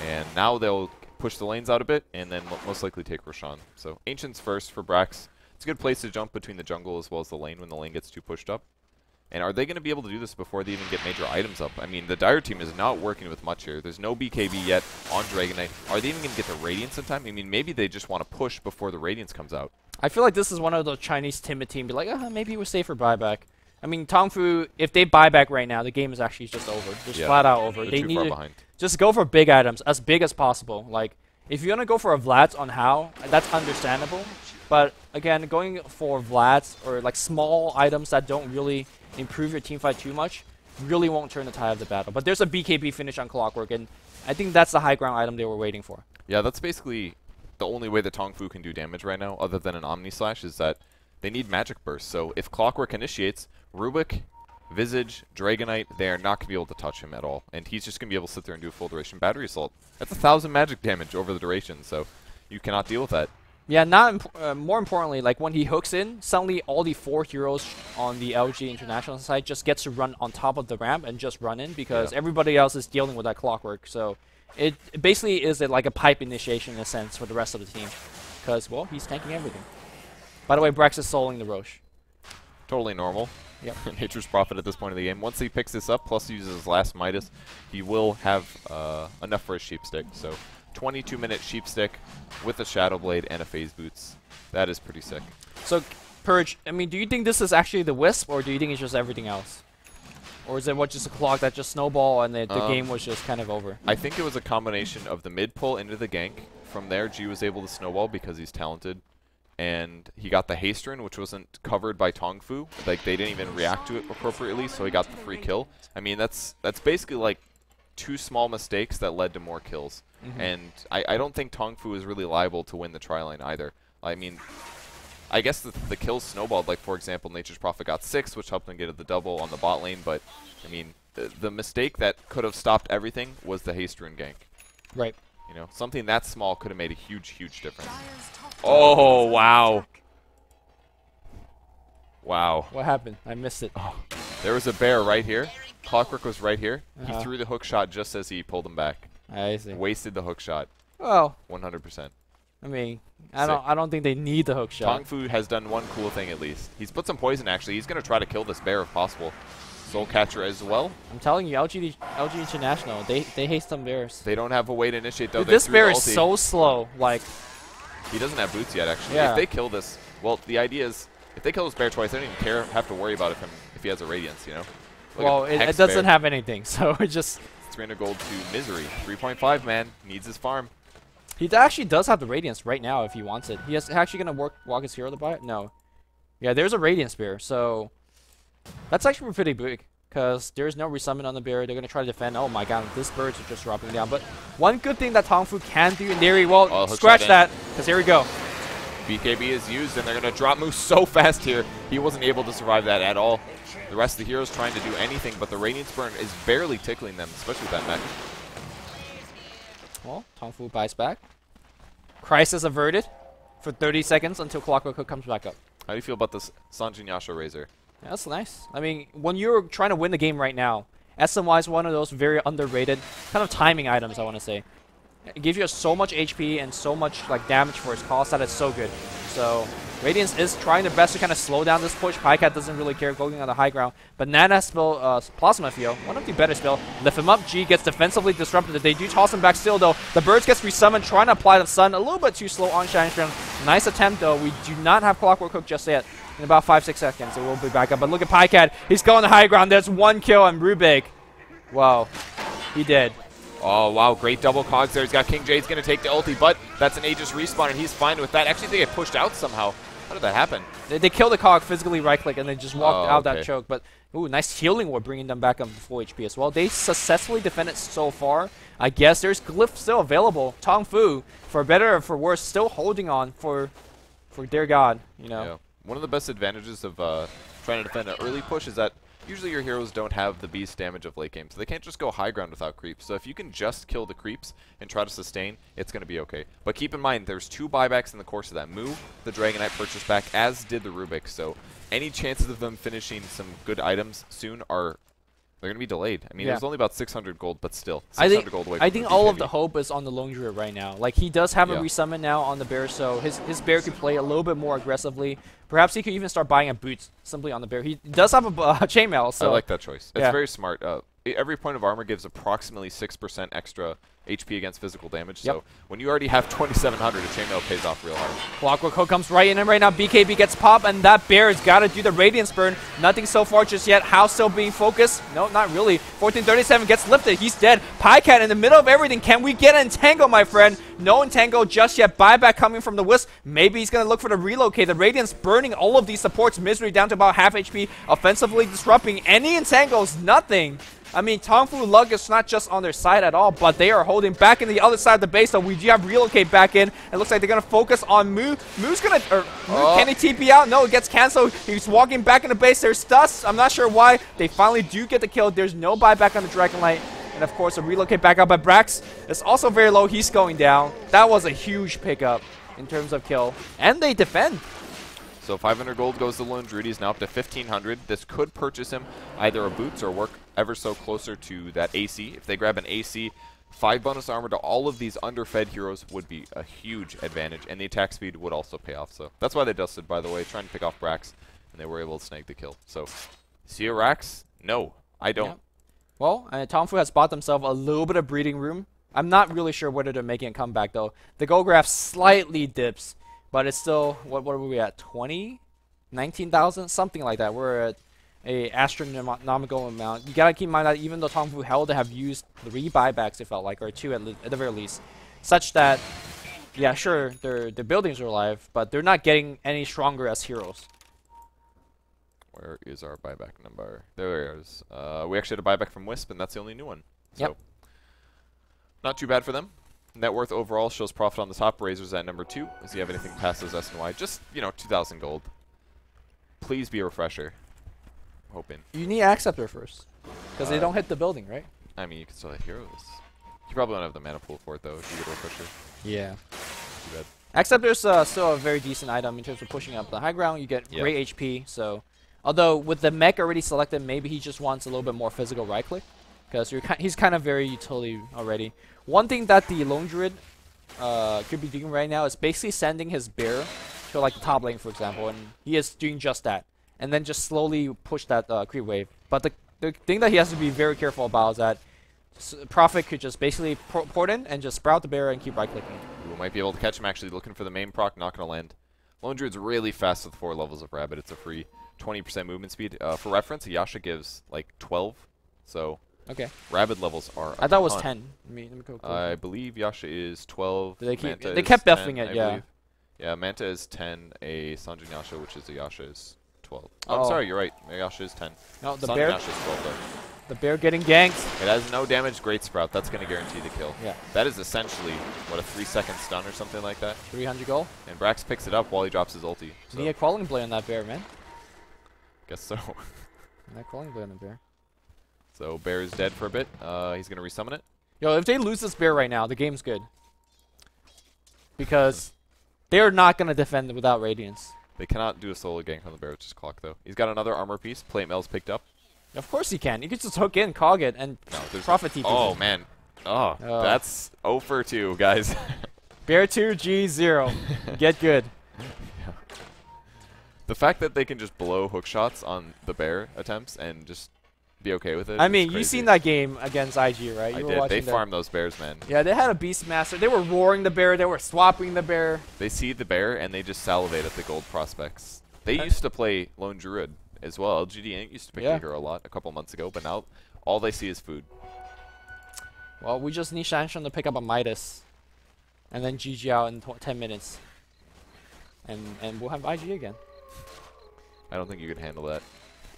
And now they'll push the lanes out a bit, and then most likely take Roshan. So Ancients first for Brax. It's a good place to jump between the jungle as well as the lane when the lane gets too pushed up. And are they going to be able to do this before they even get major items up? I mean, the Dire team is not working with much here. There's no BKB yet on Dragon Knight. Are they even going to get the Radiance in time? I mean, maybe they just want to push before the Radiance comes out. I feel like this is one of those Chinese timid teams be like, maybe we're safe for buyback. I mean, TongFu, if they buy back right now, the game is actually just over. Just flat out over. They need to just go for big items, as big as possible. Like, if you're going to go for a Vlad's on how, that's understandable. But, again, going for Vlad's or, like, small items that don't really improve your teamfight too much really won't turn the tide of the battle. But there's a BKB finish on Clockwork, and I think that's the high ground item they were waiting for. Yeah, that's basically the only way that TongFu can do damage right now, other than an Omni Slash, is that they need Magic Burst. So if Clockwork initiates, Rubik, Visage, Dragonite, they are not going to be able to touch him at all. And he's just going to be able to sit there and do a full duration battery assault. That's 1,000 magic damage over the duration, so you cannot deal with that. Yeah, more importantly, like when he hooks in, suddenly all the 4 heroes on the LG International side just gets to run on top of the ramp and just run in because everybody else is dealing with that Clockwork. So it basically is like a pipe initiation in a sense for the rest of the team. Because, well, he's tanking everything. By the way, Brax is soloing the Roche. Totally normal. Yep. Nature's Prophet at this point of the game. Once he picks this up, plus uses his last Midas, he will have enough for his Sheep Stick. So 22-minute Sheep Stick with a Shadow Blade and a Phase Boots. That is pretty sick. So, Purge, I mean, do you think this is actually the Wisp, or do you think it's just everything else? Or is it just a clock that just snowball and the game was just kind of over? I think it was a combination of the mid pull into the gank. From there, G was able to snowball because he's talented. And he got the haste rune, which wasn't covered by TongFu. Like, they didn't even react to it appropriately, so he got the free kill. I mean, that's basically like 2 small mistakes that led to more kills. And I don't think TongFu is really liable to win the tri-lane either. I mean, I guess the kills snowballed. Like, for example, Nature's Prophet got 6, which helped him get the double on the bot lane. But, I mean, the mistake that could have stopped everything was the haste rune gank. Right. You know, something that small could have made a huge, huge difference. Oh, wow. Wow. What happened? I missed it. Oh. There was a bear right here. Clockwork was right here. He threw the hook shot just as he pulled him back. I see. Wasted the hook shot. Well, 100%. I mean, I don't think they need the hook shot. TongFu has done one cool thing at least. He's put some poison actually. He's going to try to kill this bear if possible. Soul Catcher as well. I'm telling you, LG International, they hate some bears. They don't have a way to initiate though. Dude, this bear is so slow. Like, he doesn't have boots yet actually. Yeah. If they kill this, well, the idea is if they kill this bear twice, they don't even have to worry about if he has a Radiance, you know. Look, well, it doesn't have anything, so it just 300 gold to Misery. 3.5 man needs his farm. He actually does have the Radiance right now if he wants it. He is actually going to walk his hero to buy it? No. Yeah, there's a Radiance Spear, so that's actually pretty big because there's no resummon on the bear. They're going to try to defend. Oh my god, this birds are just dropping down. But one good thing that TongFu can do, and there he will scratch that because here we go. BKB is used, and they're going to drop Moose so fast here. He wasn't able to survive that at all. The rest of the heroes trying to do anything, but the Radiance Burn is barely tickling them, especially with that mech. Well, TongFu buys back. Crisis averted for 30 seconds until Clockwork Hook comes back up. How do you feel about this Sanjin Yasha Razor? Yeah, that's nice. I mean, when you're trying to win the game right now, SMY is one of those very underrated kind of timing items, I want to say. It gives you so much HP and so much like damage for its cost that it's so good. So Radiance is trying their best to kind of slow down this push. Pycat doesn't really care, going on the high ground. But Nana spell Plasma Field, one of the better spell. Lift him up. G gets defensively disrupted. They do toss him back still though. The Birds gets resummoned, trying to apply the Sun. A little bit too slow on Shining Strand. Nice attempt though. We do not have Clockwork Hook just yet. In about 5-6 seconds, it will be back up. But look at Pycat. He's going to high ground. There's one kill on Rubik. Wow, he did. Oh, wow, great double cogs there. He's got King Jade's going to take the ulti, but that's an Aegis respawn, and he's fine with that. Actually, they get pushed out somehow. How did that happen? They killed the cog, physically right-click, and then just walked out that choke. But, ooh, nice healing ward, bringing them back up to full HP as well. They successfully defended so far. I guess there's Glyph still available. TongFu, for better or for worse, still holding on for their god, you know. Yeah. One of the best advantages of trying to defend an early push is that usually your heroes don't have the beast damage of late game, so they can't just go high ground without creeps. So if you can just kill the creeps and try to sustain, it's going to be okay. But keep in mind, there's 2 buybacks in the course of that move. The Dragonite purchased back, as did the Rubik. So any chances of them finishing some good items soon are they're going to be delayed. I mean, it was only about 600 gold, but still, 600 gold away. I think all of the hope is on the Lone Druid right now. Like, he does have a resummon now on the bear, so his bear could play a little bit more aggressively. Perhaps he could even start buying a boots simply on the bear. He does have a chainmail, so I like that choice. It's very smart. Every point of armor gives approximately 6% extra HP against physical damage. So when you already have 2,700, a chainmail pays off real hard. Clockwork Hook comes right in, and right now BKB gets popped, and that bear has got to do the Radiance Burn. Nothing so far just yet. House still being focused. No, not really. 1437 gets lifted. He's dead. Pycat in the middle of everything. Can we get an Entangle, my friend? No Entangle just yet. Buyback coming from the Wisp. Maybe he's going to look for the relocate. The Radiance burning all of these supports. Misery down to about half HP. Offensively disrupting. Any Entangles? Nothing. I mean, TongFu luck is not just on their side at all, but they are holding back in the other side of the base, so we do have relocate back in. It looks like they're going to focus on Moo. Moo's going to... Can he TP out? No, it gets cancelled. He's walking back in the base. There's Stus. I'm not sure why. They finally do get the kill. There's no buyback on the Dragonlight. And, of course, a relocate back up. But Brax is also very low. He's going down. That was a huge pickup in terms of kill. And they defend. So 500 gold goes to Lone Druid. He's now up to 1,500. This could purchase him either a boots or work ever so closer to that AC. If they grab an AC, 5 bonus armor to all of these underfed heroes would be a huge advantage, and the attack speed would also pay off. So that's why they dusted, by the way, trying to pick off Brax, and they were able to snag the kill. So, see you, Rax? No, I don't. Yeah. Well, TongFu has bought themselves a little bit of breathing room. I'm not really sure whether they're making a comeback, though. The gold graph slightly dips, but it's still, what are we at, 20? 19,000? Something like that. We're at a astronomical amount. You gotta keep in mind that even though TongFu held to have used 3 buybacks, it felt like, or 2 at the very least, such that, yeah, sure, their buildings are alive, but they're not getting any stronger as heroes. Where is our buyback number? There it is. We actually had a buyback from Wisp, and that's the only new one. So, not too bad for them. Net worth overall shows profit on the top. Razor's at number 2. Does he have anything past those S and Y? Just, 2,000 gold. Please be a refresher. Hoping. You need Acceptor first, because they don't hit the building, right? I mean, you can still hit heroes. You probably don't have the mana pool for it, though, if you get a refresher. Yeah. Too bad. Acceptor's still a very decent item in terms of pushing up the high ground. You get great HP, so... Although, with the mech already selected, maybe he just wants a little bit more physical right-click, because he's kind of very utility already. One thing that the Lone Druid could be doing right now is basically sending his bear to like the top lane, for example, and he is doing just that. And then just slowly push that creep wave. But the thing that he has to be very careful about is that Prophet could just basically port in and just sprout the bear and keep right-clicking. We might be able to catch him actually looking for the main proc, not going to land. Lone Druid's really fast with 4 levels of Rabbit. It's a free 20% movement speed. For reference, Yasha gives like 12. So Okay. Rabid levels are I thought it was ton. 10. Let me go quick. I believe Yasha is 12. They Manta kept is buffing 10, it, I yeah. believe. Yeah, Manta is 10. A Sanjin Yasha, which is a Yasha, is 12. Oh, Oh. I'm sorry, you're right. Yasha is 10. No, the Sanjin bear. Yasha is 12 though. The bear getting ganked. It has no damage, Great Sprout. That's going to guarantee the kill. Yeah. That is essentially, what, a 3-second stun or something like that? 300 gold. And Brax picks it up while he drops his ulti. So Need a Quelling Blade on that bear, man. guess so. That Quelling Blade on the bear. So Bear is dead for a bit. He's going to resummon it. Yo, if they lose this bear right now, the game's good. Because they're not going to defend without Radiance. They cannot do a solo gank on the Bear, which is clock though. He's got another armor piece. Plate Mail's picked up. Of course he can. You can just hook in, cog it, and No, there's profit TP. Oh, man. Oh, that's 0 for 2, guys. Bear 2, G0. Get good. The fact that they can just blow hook shots on the Bear attempts and just be okay with it. I is mean, crazy. you've seen that game against IG, right? I You were did. watching They that. farmed those Bears, man. Yeah, they had a Beastmaster. They were roaring the bear. They were swapping the bear. They see the Bear and they just salivate at the gold prospects. They used to play Lone Druid as well. LGD.int used to pick the hero a lot a couple months ago, but now all they see is food. Well, we just need Shanshan to pick up a Midas. And then GG out in 10 minutes. And we'll have IG again. I don't think you can handle that.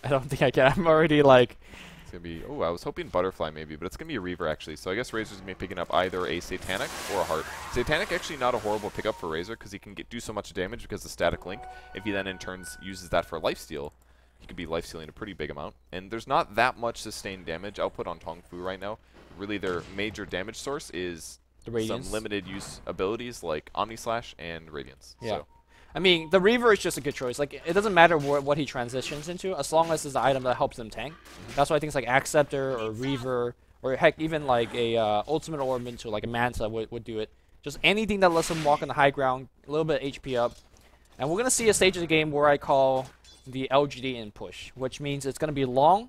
I don't think I can. I'm already like... It's going to be... Oh, I was hoping Butterfly maybe, but it's going to be a Reaver actually. So I guess Razor's going to be picking up either a Satanic or a Heart. Satanic actually not a horrible pickup for Razor because he can do so much damage because of Static Link. If he then in turns uses that for lifesteal, he could be lifestealing a pretty big amount. And there's not that much sustained damage output on TongFu right now. Really their major damage source is some limited use abilities like Omni Slash and Radiance. Yeah. So. I mean, the Reaver is just a good choice. Like, it doesn't matter what he transitions into, as long as it's an item that helps him tank. That's why things like Acceptor or Reaver, or heck, even like a Ultimate Orb into like a Manta would do it. Just anything that lets him walk on the high ground, a little bit of HP up. And we're going to see a stage of the game where I call the LGD.int push, which means it's going to be long,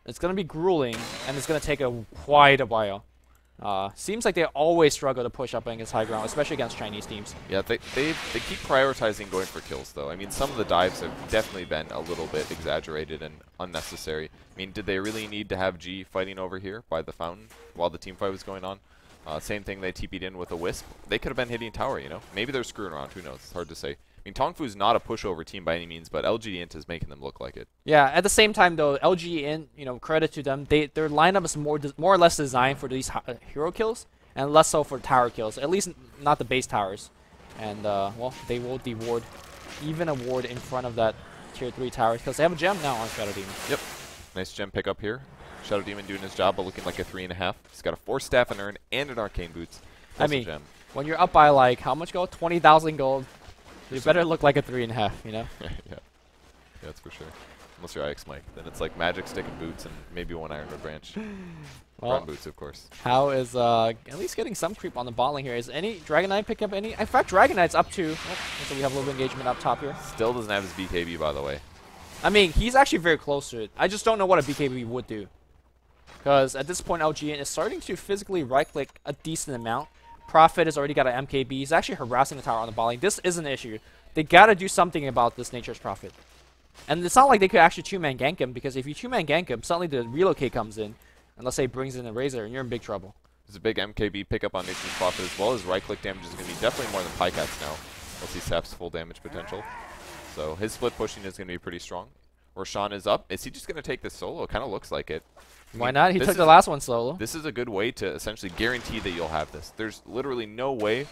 it's going to be grueling, and it's going to take quite a while. Seems like they always struggle to push up against high ground, especially against Chinese teams. Yeah, they keep prioritizing going for kills, though. I mean, some of the dives have definitely been a little bit exaggerated and unnecessary. I mean, did they really need to have G fighting over here by the fountain while the team fight was going on? Same thing, they TP'd in with a Wisp. They could have been hitting tower, you know? Maybe they're screwing around, who knows? It's hard to say. I mean, TongFu's not a pushover team by any means, but LGD.int is making them look like it. Yeah, at the same time, though, LGD.int, you know, credit to them, their lineup is more or less designed for these hero kills, and less so for tower kills. At least not the base towers. And, well, they will even a ward in front of that tier 3 towers, because they have a gem now on Shadow Demon. Yep. Nice gem pickup here. Shadow Demon doing his job, but looking like a 3.5. He's got a 4 staff and urn and an arcane boots. I mean, when you're up by, like, how much gold? 20,000 gold. You better look like a 3.5, you know? Yeah, that's for sure. Unless you're IX Mike. Then it's like magic stick and boots and maybe one Ironwood branch. Well, Brown boots, of course. How is at least getting some creep on the bot lane here? Is any Dragon Knight picking up any? In fact, Dragon Knight's up to. Oh, so we have a little bit of engagement up top here. Still doesn't have his BKB, by the way. I mean, he's actually very close to it. I just don't know what a BKB would do. Because at this point, LGN is starting to physically right-click a decent amount. Prophet has already got an MKB. He's actually harassing the tower on the bot lane. This is an issue. They gotta do something about this Nature's Prophet. And it's not like they could actually 2-man gank him, because if you 2-man gank him, suddenly the relocate comes in, and let's say brings in a Razor, and you're in big trouble. There's a big MKB pickup on Nature's Prophet as well. His right-click damage is going to be definitely more than Pycat's now, once he saps full damage potential. So his split pushing is going to be pretty strong. Roshan is up. Is he just going to take this solo? It kind of looks like it. Why not? He took the last one solo. This is a good way to essentially guarantee that you'll have this. There's literally no way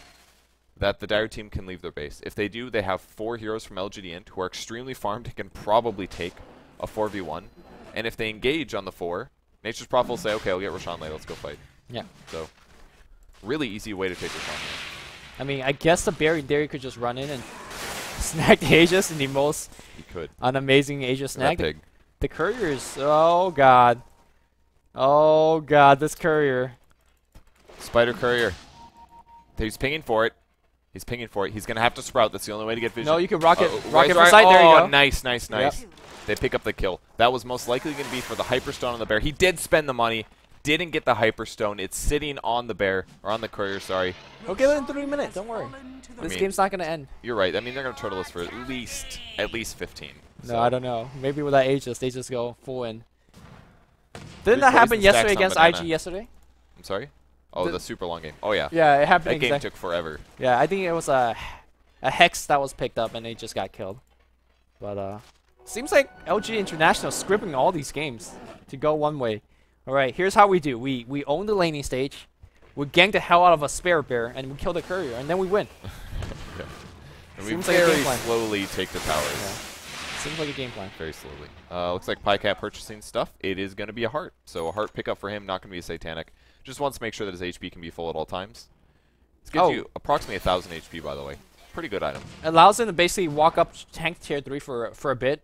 that the Dire team can leave their base. If they do, they have 4 heroes from LGD.int who are extremely farmed and can probably take a 4v1. And if they engage on the 4, Nature's Prophet will say, okay, I'll get Roshan later, let's go fight. Yeah. So, really easy way to take Roshan later. I mean, I guess the Barry Derry could just run in and snag the Aegis in the most unamazing Aegis snag. The couriers, oh god. Oh god, this courier. Spider courier. He's pinging for it. He's pinging for it. He's going to have to sprout. That's the only way to get vision. No, you can rocket right, from sight. There you go. Nice. Yep. They pick up the kill. That was most likely going to be for the Hyperstone on the bear. He did spend the money. Didn't get the Hyperstone. It's sitting on the bear, or on the courier, sorry. He'll get it in 3 minutes. Don't worry. This game's not going to end. You're right. I mean, they're going to turtle us for at least 15. No, I don't know. Maybe with that Aegis, they just go full in. Didn't that happen Poison yesterday stacks on against banana. IG yesterday? I'm sorry? Oh, the super long game. Oh, yeah. Yeah, it happened. That game took forever. Yeah, I think it was a hex that was picked up and they just got killed. But seems like LG International scripting all these games to go one way. All right, here's how we do. We own the laning stage. We gank the hell out of a spare bear and we kill the courier and then we win. Yeah. And we Seems like a very game plan. slowly take the towers. Yeah. Seems like a game plan. Very slowly. Looks like PyCat purchasing stuff. It is going to be a heart. So a heart pickup for him, not going to be a satanic. Just wants to make sure that his HP can be full at all times. This gives you approximately 1,000 HP, by the way. Pretty good item. Allows him to basically walk up tank tier 3 for a bit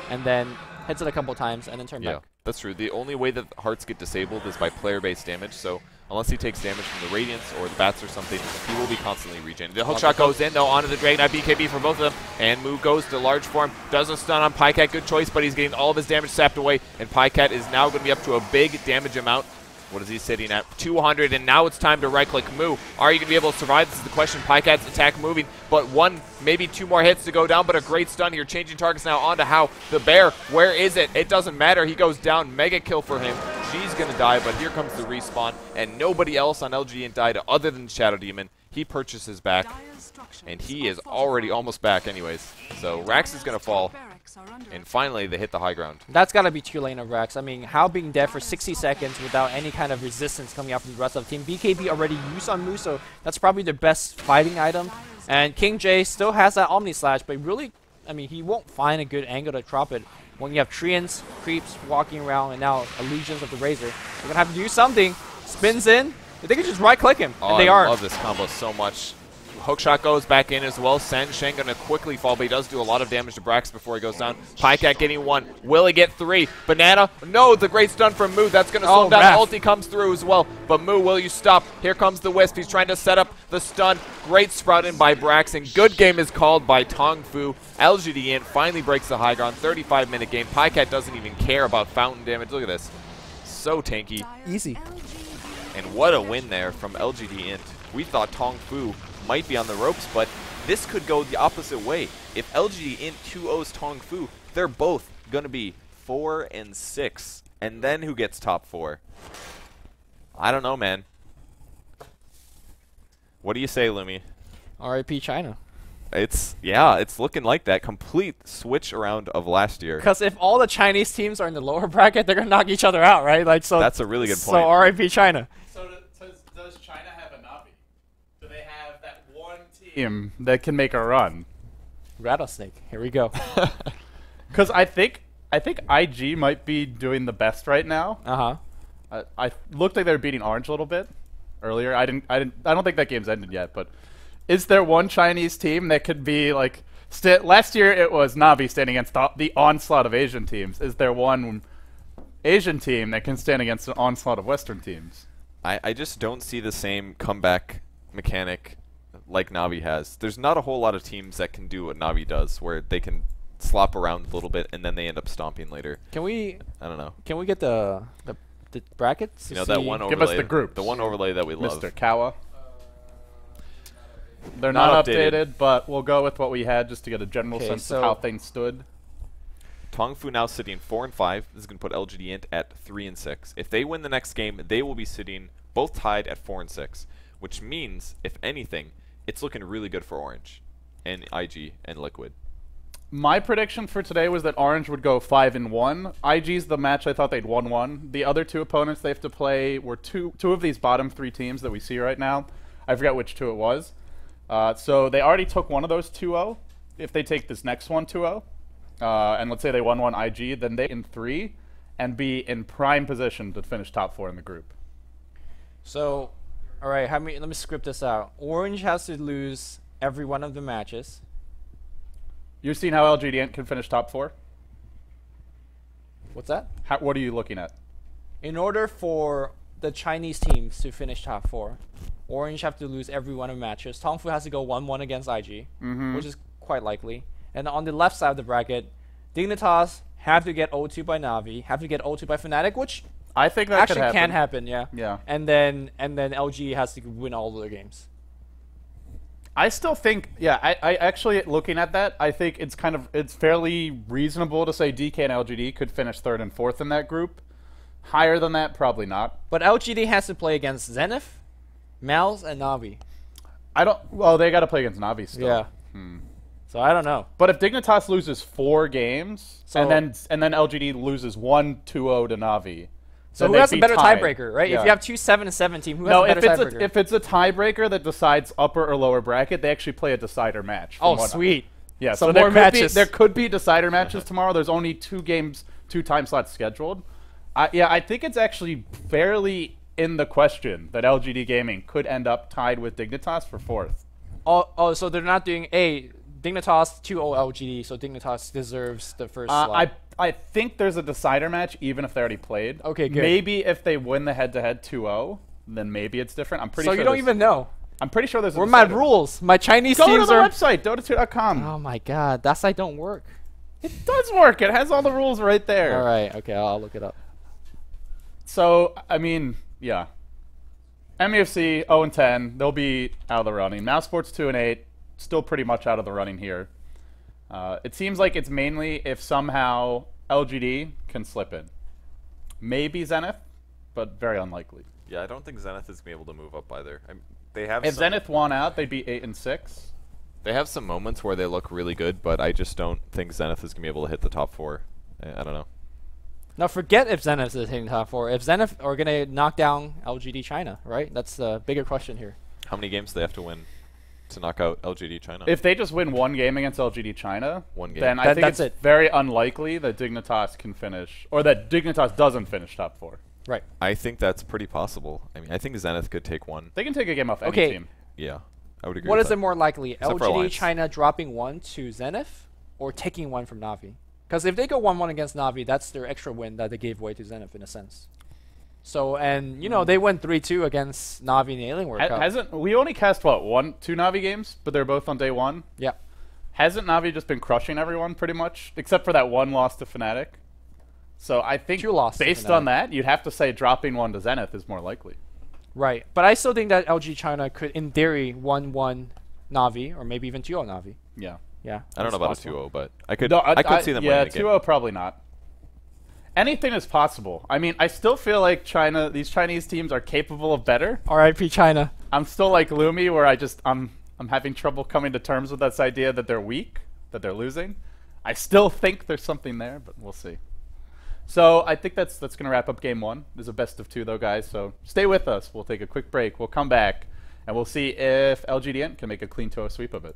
and then hits it a couple times and then turn back. That's true. The only way that hearts get disabled is by player-based damage, so unless he takes damage from the Radiance or the Bats or something, he will be constantly regenerating. The hookshot goes in, though, onto the Dragon Knight BKB for both of them, and Moo goes to large form, does a stun on PyCat, good choice, but he's getting all of his damage sapped away, and PyCat is now going to be up to a big damage amount. What is he sitting at? 200, and now it's time to right-click Moo. Are you going to be able to survive? This is the question. PyCat's attack moving, but one, maybe two more hits to go down, but a great stun here. Changing targets now onto How. The bear, where is it? It doesn't matter. He goes down. Mega kill for him. G's going to die, but here comes the respawn, and nobody else on LGD.int died other than Shadow Demon. He purchases back, and he is already almost back anyways. So Rax is going to fall, and finally they hit the high ground. That's got to be 2 lane of Rax. I mean, How being dead for 60 seconds without any kind of resistance coming out from the rest of the team. BKB already used on Moo, so that's probably the best fighting item. And King J still has that Omni Slash, but really, I mean, he won't find a good angle to drop it. When you have Treants, Creeps walking around, and now Legions of the Razor, they're going to have to do something. Spins in. They can just right-click him, and they are. I love this combo so much. Hookshot goes back in as well. Sen Shen going to quickly fall, but he does do a lot of damage to Brax before he goes down. PyCat getting 1. Will he get 3? Banana? No, the great stun from Moo. That's going to slow him down. Ulti comes through as well. But Moo, will you stop? Here comes the Wisp. He's trying to set up the stun. Great sprout in by Brax, and good game is called by TongFu. LGD.int finally breaks the high ground. 35-minute game. PyCat doesn't even care about fountain damage. Look at this. So tanky. Easy. And what a win there from LGD.int. We thought TongFu might be on the ropes, but this could go the opposite way. If LGD.int 2-0s TongFu, they're both going to be 4 and 6. And then who gets top 4? I don't know, man. What do you say, Lumi? RIP China. It's looking like that complete switch around of last year. Because if all the Chinese teams are in the lower bracket, they're going to knock each other out, right? Like, so that's a really good point. So RIP China. So does China have a Navi? Do they have that one team that can make a run? Rattlesnake. Here we go. Because I think IG might be doing the best right now. I looked like they were beating Orange a little bit earlier. I don't think that game's ended yet. But is there one Chinese team that could be like? Last year it was Navi standing against the onslaught of Asian teams. Is there one Asian team that can stand against an onslaught of Western teams? I just don't see the same comeback mechanic like Navi has. There's not a whole lot of teams that can do what Navi does, where they can slop around a little bit and then they end up stomping later. Can we? I don't know. Can we get the brackets? You know, that one overlay. Give us the group. The one overlay that we love. Mr. Kawa. They're not updated, but we'll go with what we had just to get a general sense of how things stood. TongFu now sitting 4 and 5. This is going to put LGD.int at 3 and 6. If they win the next game, they will be sitting both tied at 4 and 6, which means, if anything, it's looking really good for Orange and IG and Liquid. My prediction for today was that Orange would go 5 and 1. IG's the match I thought they'd 1-1. The other two opponents they have to play were two of these bottom 3 teams that we see right now. I forgot which 2 it was. So they already took one of those 2-0. If they take this next one 2-0, and let's say they 1-1 IG, then they in 3 and be in prime position to finish top 4 in the group. So, all right, let me script this out. Orange has to lose every one of the matches. You're seeing how LGD.int can finish top 4? What's that? What are you looking at? In order for the Chinese teams to finish top 4, Orange have to lose every one of the matches. TongFu has to go 1-1 against IG, which is quite likely. And on the left side of the bracket, Dignitas have to get 0-2 by Navi, have to get 0-2 by Fnatic, which I think that actually can happen, yeah. Yeah. And then LG has to win all of their games. I still think, yeah, I actually, looking at that, I think it's fairly reasonable to say DK and LGD could finish 3rd and 4th in that group. Higher than that, probably not. But LGD has to play against Zenith, Mouse, and Navi. Well, they got to play against Navi still. Yeah. So I don't know. But if Dignitas loses 4 games, So- and then LGD loses 1-2-0 to Navi, So then who they'd has the be better tied. tiebreaker, right? Yeah. If you have 2 7-7 team, who has No, the better tiebreaker? if it's a tiebreaker that decides upper or lower bracket, they actually play a decider match. from Oh, what I- sweet. Yeah, So so there more could matches. there could be decider matches tomorrow. There's only 2 games, 2 time slots scheduled. I think it's actually fairly in the question that LGD Gaming could end up tied with Dignitas for 4th. Oh, so they're not doing Dignitas 2-0 LGD, so Dignitas deserves the first slot. I think there's a decider match even if they already played. Okay, good. Maybe if they win the head-to-head 2-0, then maybe it's different. I'm pretty So sure you don't there's- even know. I'm pretty sure there's a Where are my decider. rules? My Chinese Go to teams the are... website, Dota2.com. Oh my god, that site don't work. It does work. It has all the rules right there. All right, okay, I'll look it up. So, I mean, yeah. MUFC 0-10, they'll be out of the running. Mousesports 2-8, still pretty much out of the running here. It seems like it's mainly if somehow LGD can slip in. Maybe Zenith, but very unlikely. Yeah, I don't think Zenith is going to be able to move up either. They have If some, Zenith won out, they'd be 8-6. They have some moments where they look really good, but I just don't think Zenith is going to be able to hit the top 4. I don't know. Now forget if Zenith is hitting top 4. If Zenith are going to knock down LGD China, right? That's the bigger question here. How many games do they have to win to knock out LGD China? If they just win 1 game against LGD China, One game. then I think That's it's it. very unlikely that Dignitas can finish, or that Dignitas doesn't finish top 4. Right. I think that's pretty possible. I mean, I think Zenith could take 1. They can take a game off any Okay. team. Yeah, I would agree What with is that. it more likely? Except for LGD Alliance. China dropping 1 to Zenith or taking 1 from Navi? Because if they go 1-1 against Navi, that's their extra win that they gave away to Zenith in a sense. So, and, you know, they went 3-2 against Navi in the Alien World Cup. Hasn't we only cast what 2 Navi games, but they're both on day 1. Yeah. Hasn't Navi just been crushing everyone pretty much, except for that 1 loss to Fnatic? So I think 2 losses to based Fnatic. on that, you'd have to say dropping 1 to Zenith is more likely. Right. But I still think that LG China could, in theory, 1-1 Navi or maybe even 2-0 Navi. Yeah. Yeah. I don't know that's about a possible. 2-0, but I could No, I could see them yeah, winning a game. 2-0 probably not. Anything is possible. I mean, I still feel like these Chinese teams are capable of better. RIP China. I'm still like Lumi, where I'm having trouble coming to terms with this idea that they're weak, that they're losing. I still think there's something there, but we'll see. So I think that's going to wrap up game 1. There's a best of 2 though, guys. So stay with us. We'll take a quick break. We'll come back, and we'll see if LGD.int can make a clean 2-0 sweep of it.